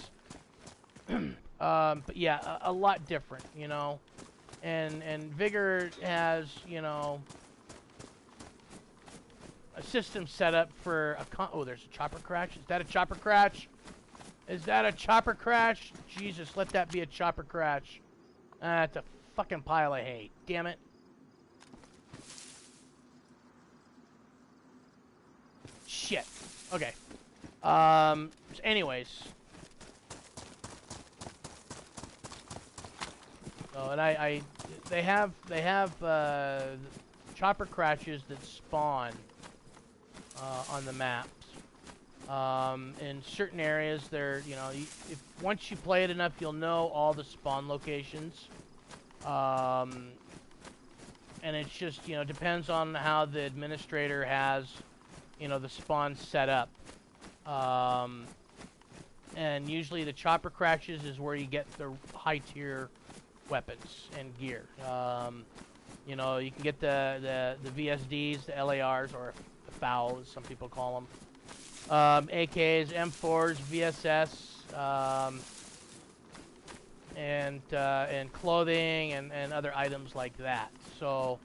but yeah, a lot different, you know. And Vigor has, you know, a system set up for oh, there's a chopper crash. Is that a chopper crash? Is that a chopper crash? Jesus, let that be a chopper crash. That's a fucking pile of hay. Damn it. Shit. Okay. Anyways. So, and they have chopper crashes that spawn on the maps. In certain areas, they're, you know, if once you play it enough, you'll know all the spawn locations. And it's just, you know, depends on how the administrator has, you know, the spawn set up. And usually the chopper crashes is where you get the high tier weapons and gear. You know, you can get the VSDs, the LARs, or FOWL, as some people call them. AKs, M4s, VSS, and clothing and other items like that. So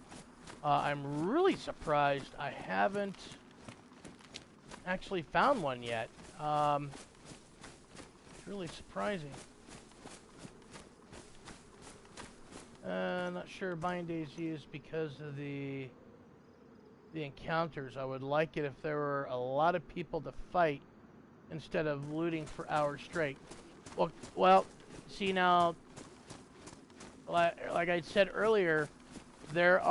I'm really surprised I haven't actually found one yet. It's really surprising. Not sure buying DayZ is because of the encounters. I would like it if there were a lot of people to fight instead of looting for hours straight. Well, see now, like I said earlier, there's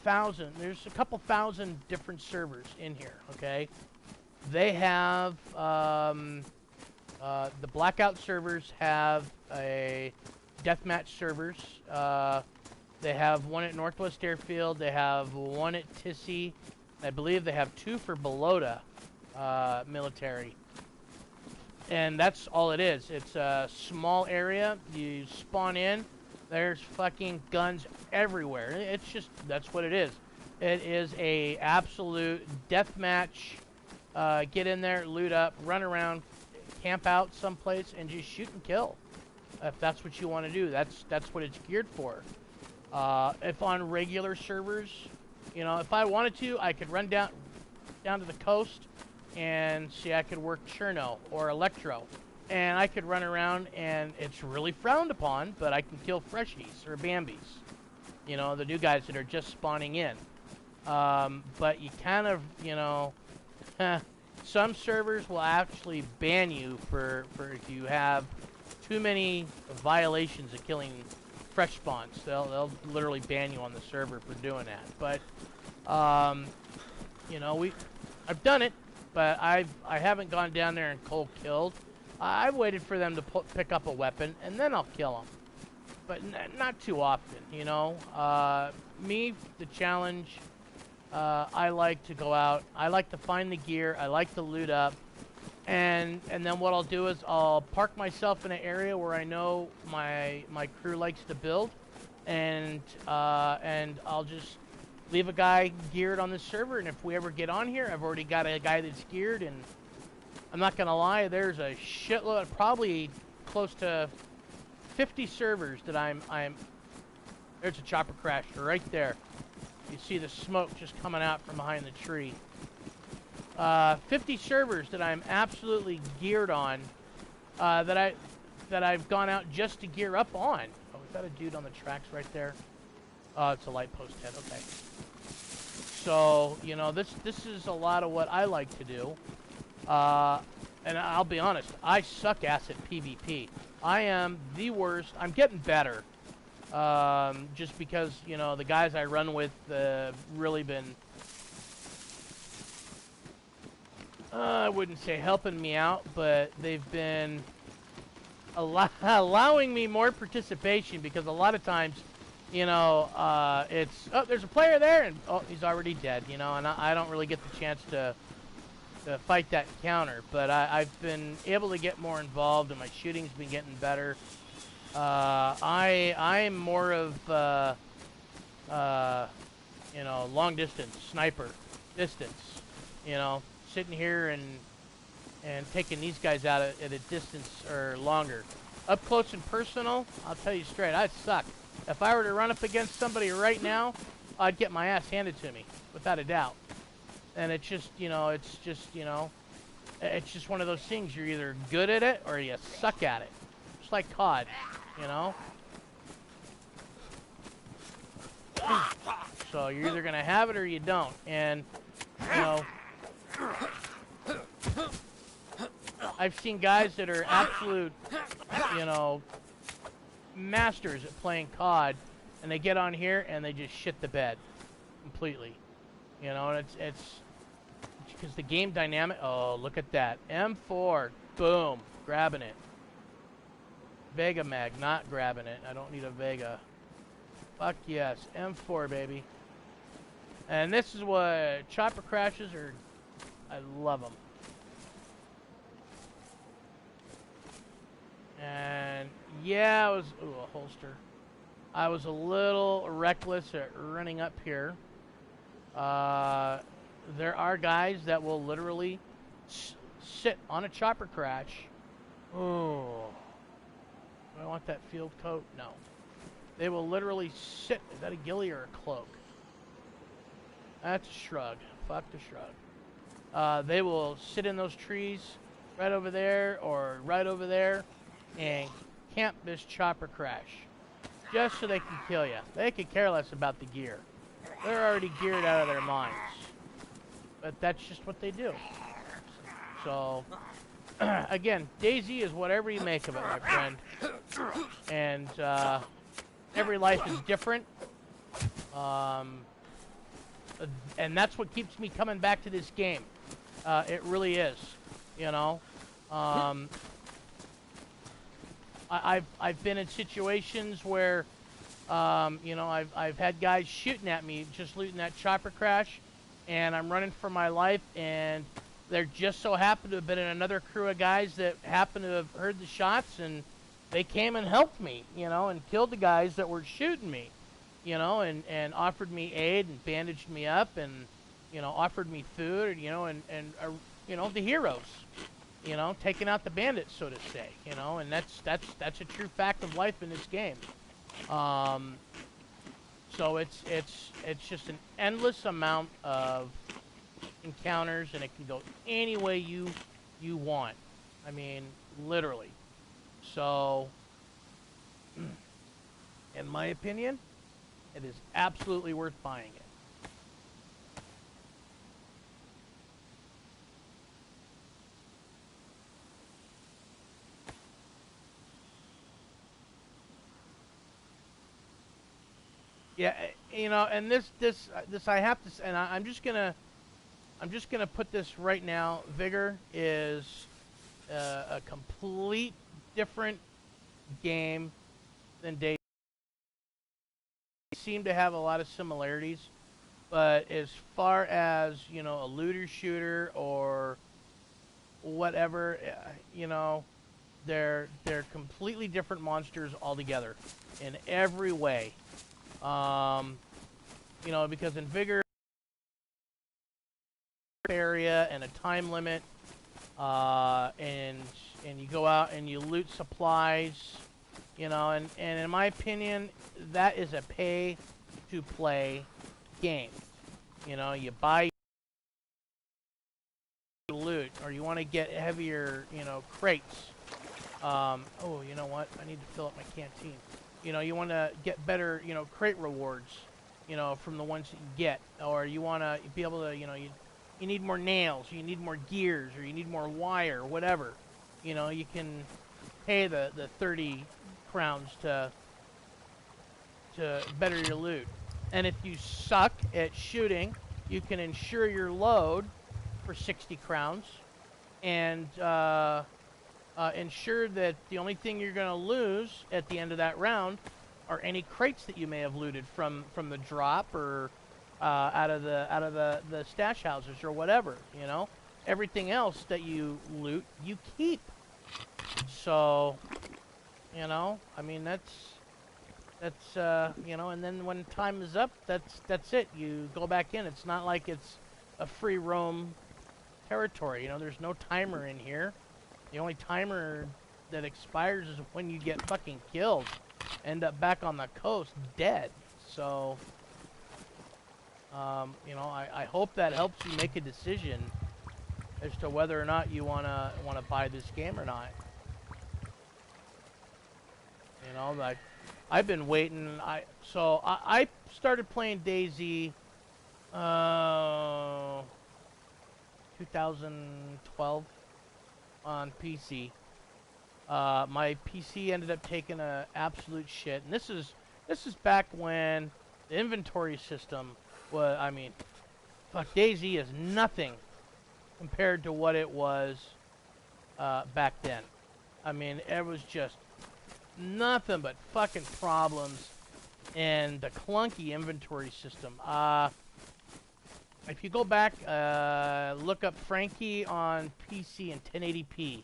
a couple thousand different servers in here, okay? They have The Blackout servers have a deathmatch servers. They have one at Northwest Airfield. They have one at Tissy. I believe they have 2 for Balota military. And that's all it is. It's a small area. You spawn in. There's fucking guns everywhere. It's just, that's what it is. It is a absolute deathmatch. Get in there, loot up, run around, camp out someplace, and just shoot and kill. If that's what you want to do, that's what it's geared for. If on regular servers, you know, if I wanted to, I could run down to the coast and see, I could work Cherno or Electro, and I could run around, and it's really frowned upon, but I can kill freshies or Bambis, you know, the new guys that are just spawning in. But you kind of, you know, some servers will actually ban you for if you have too many violations of killing fresh spawns. They'll literally ban you on the server for doing that. But you know, I've done it, but I haven't gone down there and cold killed. I've waited for them to pick up a weapon, and then I'll kill them. But not too often, you know. Me, the challenge, I like to go out. I like to find the gear. I like to loot up. And then what I'll do is I'll park myself in an area where I know my crew likes to build. And I'll just leave a guy geared on this server, and if we ever get on here, I've already got a guy that's geared, and I'm not gonna lie, there's a shitload, probably close to 50 servers that I'm there's a chopper crash right there. You see the smoke just coming out from behind the tree. 50 servers that I'm absolutely geared on, that I've gone out just to gear up on. Oh, is that a dude on the tracks right there? Oh, it's a light post head, okay. So, you know, this is a lot of what I like to do. And I'll be honest, I suck ass at PvP. I am the worst. I'm getting better. Just because, you know, the guys I run with really been, I wouldn't say helping me out, but they've been allowing me more participation, because a lot of times, you know, it's, oh, there's a player there, and oh, he's already dead, you know, and I don't really get the chance to fight that counter. But I've been able to get more involved, and my shooting's been getting better. I'm more of, you know, long distance, sniper distance, you know, sitting here and taking these guys out at a distance or longer. Up close and personal, I'll tell you straight, I suck. If I were to run up against somebody right now, I'd get my ass handed to me, without a doubt. And it's just, you know, it's just one of those things. You're either good at it or you suck at it. Just like COD, you know? So you're either going to have it or you don't. And, you know, I've seen guys that are absolute, you know, masters at playing COD, and they get on here and they just shit the bed completely, you know. And it's because the game dynamic. Oh, look at that M4, boom, grabbing it. Vega mag, not grabbing it. I don't need a Vega. Fuck yes, M4 baby. And this is what chopper crashes are. I love them. And yeah, I was, ooh, a holster. I was a little reckless at running up here. There are guys that will literally sit on a chopper crash. Oh, do I want that field coat? No. They will literally sit. Is that a ghillie or a cloak? That's a shrug. Fuck the shrug. They will sit in those trees right over there or right over there and camp this chopper crash just so they can kill you. They could care less about the gear. They're already geared out of their minds. But that's just what they do. So, again, DayZ is whatever you make of it, my friend. And every life is different. And that's what keeps me coming back to this game. It really is, you know. I've been in situations where, you know, I've had guys shooting at me just looting that chopper crash, and I'm running for my life, and there just so happened to have been another crew of guys that happened to have heard the shots, and they came and helped me, you know, and killed the guys that were shooting me, you know, and offered me aid and bandaged me up and, you know, offered me food, you know, and you know, the heroes, you know, taking out the bandits, so to say, you know, and that's a true fact of life in this game. So it's just an endless amount of encounters, and it can go any way you want. I mean, literally. So, in my opinion, it is absolutely worth buying it. Yeah, you know, and this I have to, and I'm just gonna put this right now. Vigor is a complete different game than DayZ. They seem to have a lot of similarities, but as far as, you know, a looter shooter or whatever, you know, they're completely different monsters altogether in every way. You know, because in Vigor area and a time limit, and you go out and you loot supplies, you know, and in my opinion, that is a pay to play game. You know, you buy loot, or you want to get heavier, you know, crates. Oh, you know what? I need to fill up my canteen. You know, you want to get better, you know, crate rewards, you know, from the ones that you get. Or you want to be able to, you know, you need more nails, or you need more gears, or you need more wire, or whatever. You know, you can pay the 30 crowns to better your loot. And if you suck at shooting, you can insure your load for 60 crowns. And ensure that the only thing you're going to lose at the end of that round are any crates that you may have looted from the drop, or out of the stash houses, or whatever. You know, everything else that you loot, you keep. So, you know, I mean, that's you know, and then when time is up, that's it. You go back in. It's not like it's a free roam territory. You know, there's no timer in here. The only timer that expires is when you get fucking killed. End up back on the coast dead. So, you know, I hope that helps you make a decision as to whether or not you wanna buy this game or not. You know, like, I've been waiting. I started playing DayZ 2012 on PC. My PC ended up taking a absolute shit, and this is back when the inventory system was. I mean, fuck, DayZ is nothing compared to what it was back then. I mean, it was just nothing but fucking problems, and the clunky inventory system. If you go back, look up Frankie on PC in 1080p.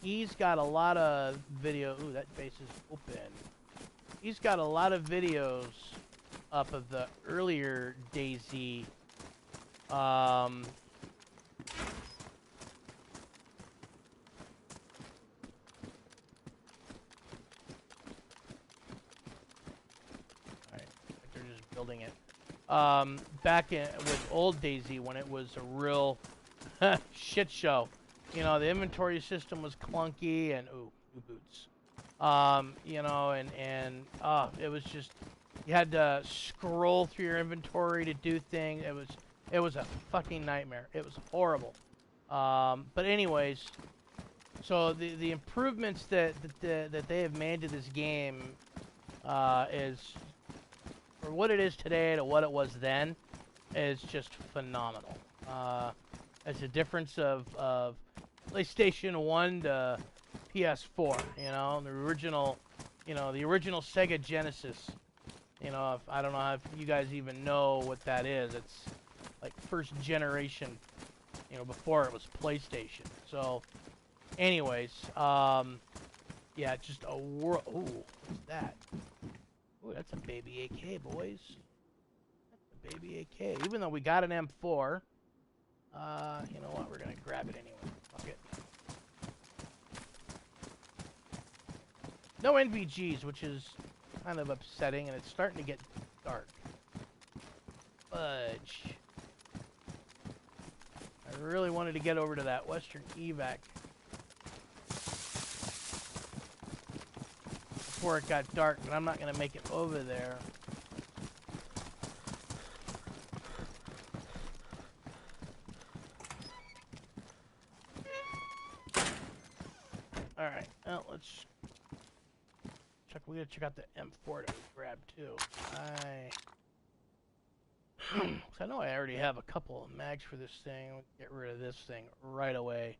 He's got a lot of video. Ooh, that base is open. He's got a lot of videos up of the earlier DayZ. Alright, they're just building it. Back with old DayZ, when it was a real shit show. You know, the inventory system was clunky, and ooh, boots. You know, and it was just, you had to scroll through your inventory to do things. It was a fucking nightmare. It was horrible. But anyways, so the improvements that they have made to this game is, for what it is today to what it was then, is just phenomenal. It's a difference of PlayStation 1 to PS4. You know, the original, the original Sega Genesis. You know, I don't know if you guys even know what that is. It's like first generation, before it was PlayStation. So, anyways, yeah, just a world. Ooh, what's that? Ooh, that's a baby AK, boys. That's a baby AK. Even though we got an M4, you know what? We're gonna grab it anyway. Fuck it. No NVGs, which is kind of upsetting, and it's starting to get dark. Fudge. I really wanted to get over to that Western evac before it got dark, but I'm not going to make it over there. Alright, well, let's check. We gotta check out the M4 that we grabbed too. I know I already have a couple of mags for this thing. Let's get rid of this thing right away.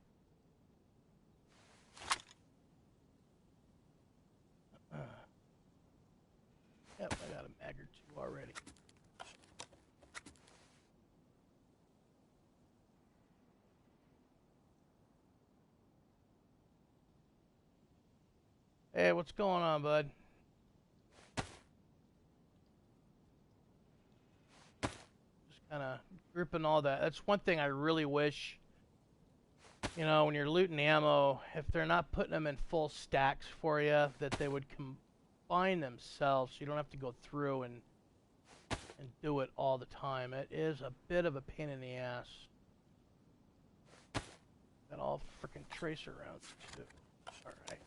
Yep, I got a mag or two already. Hey, what's going on, bud? Kind of grouping all that. That's one thing I really wish, when you're looting ammo, if they're not putting them in full stacks for you, that they would combine themselves so you don't have to go through and do it all the time. It is a bit of a pain in the ass. Got all freaking tracer rounds too. Alright.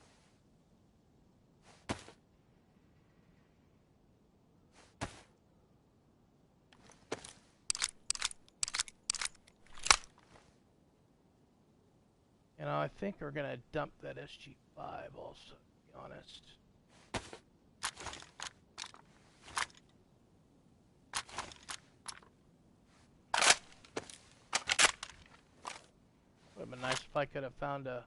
I think we're going to dump that SG5 also, to be honest. Would have been nice if I could have found a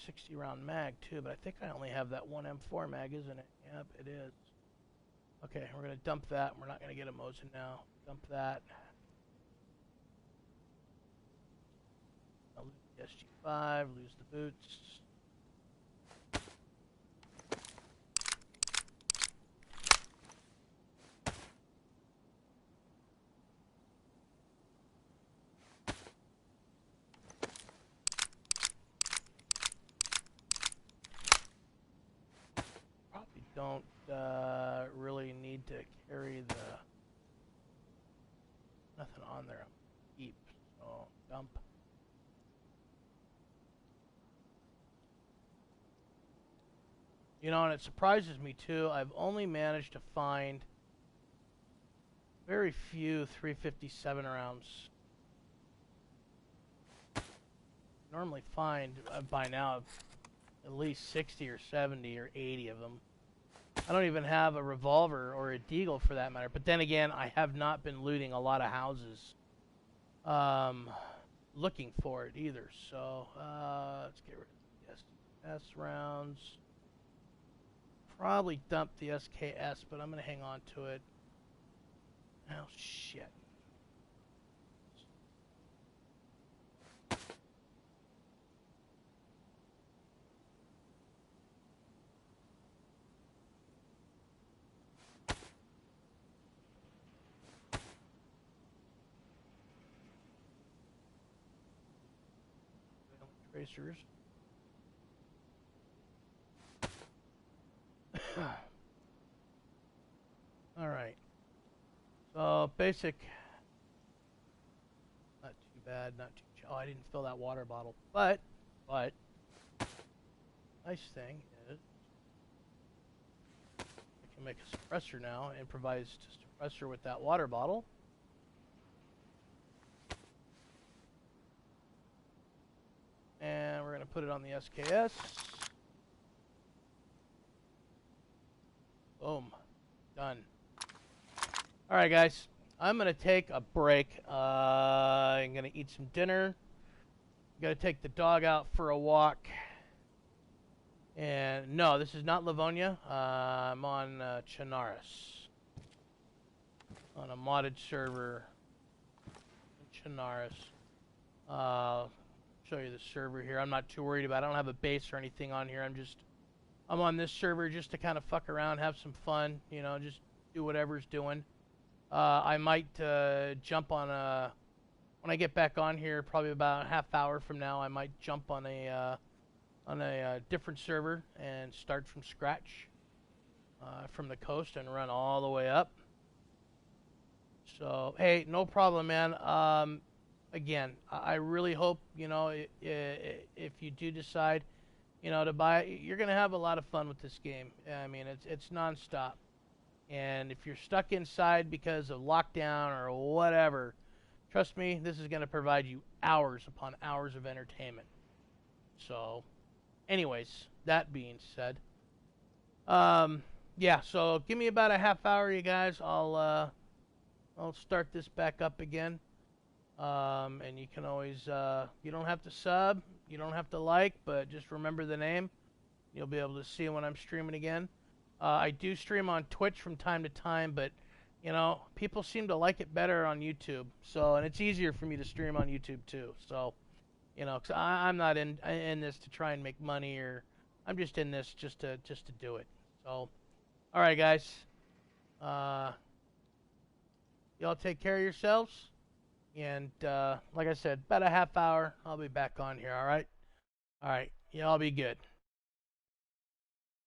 60-round mag, too, but I think I only have that one M4 mag, isn't it? Yep, it is. Okay, we're going to dump that. We're not going to get a Mosin now. Dump that. SG5, lose the boots. Probably don't really need to carry the nothing on there. Keep, so dump. And it surprises me too. I've only managed to find very few 357 rounds. Normally find by now at least 60 or 70 or 80 of them. I don't even have a revolver or a deagle for that matter. But then again, I have not been looting a lot of houses looking for it either. So let's get rid of the S rounds. Probably dump the SKS, but I'm going to hang on to it. Oh, shit. Tracers. Alright. So, basic. Not too bad, not too... Oh, I didn't fill that water bottle. But, nice thing is, I can make a suppressor now, improvised suppressor with that water bottle. And we're going to put it on the SKS. Boom. Done. Alright guys, I'm going to take a break. I'm going to eat some dinner. I'm going to take the dog out for a walk. And no, this is not Livonia. I'm on Chernarus. On a modded server in Chernarus. Show you the server here. I'm not too worried about it. I don't have a base or anything on here. I'm on this server just to kind of fuck around, have some fun, you know, just do whatever's doing. I might jump on when I get back on here, probably about a half hour from now, I might jump on a different server and start from scratch from the coast and run all the way up. So, hey, no problem, man. Again, I really hope, you know, if you do decide, you know, to buy it, you're going to have a lot of fun with this game. I mean, it's nonstop. And if you're stuck inside because of lockdown or whatever, trust me, this is going to provide you hours upon hours of entertainment. So, anyways, that being said, yeah, so give me about a half hour, you guys. I'll start this back up again. And you can always, you don't have to sub, you don't have to like, but just remember the name. You'll be able to see when I'm streaming again. I do stream on Twitch from time to time, but, you know, people seem to like it better on YouTube. So, and it's easier for me to stream on YouTube too. So, you know, 'cause I'm not in this to try and make money, or I'm just in this just to do it. So, all right, guys. Y'all take care of yourselves. And like I said, about a half hour, I'll be back on here, all right? All right, y'all be good.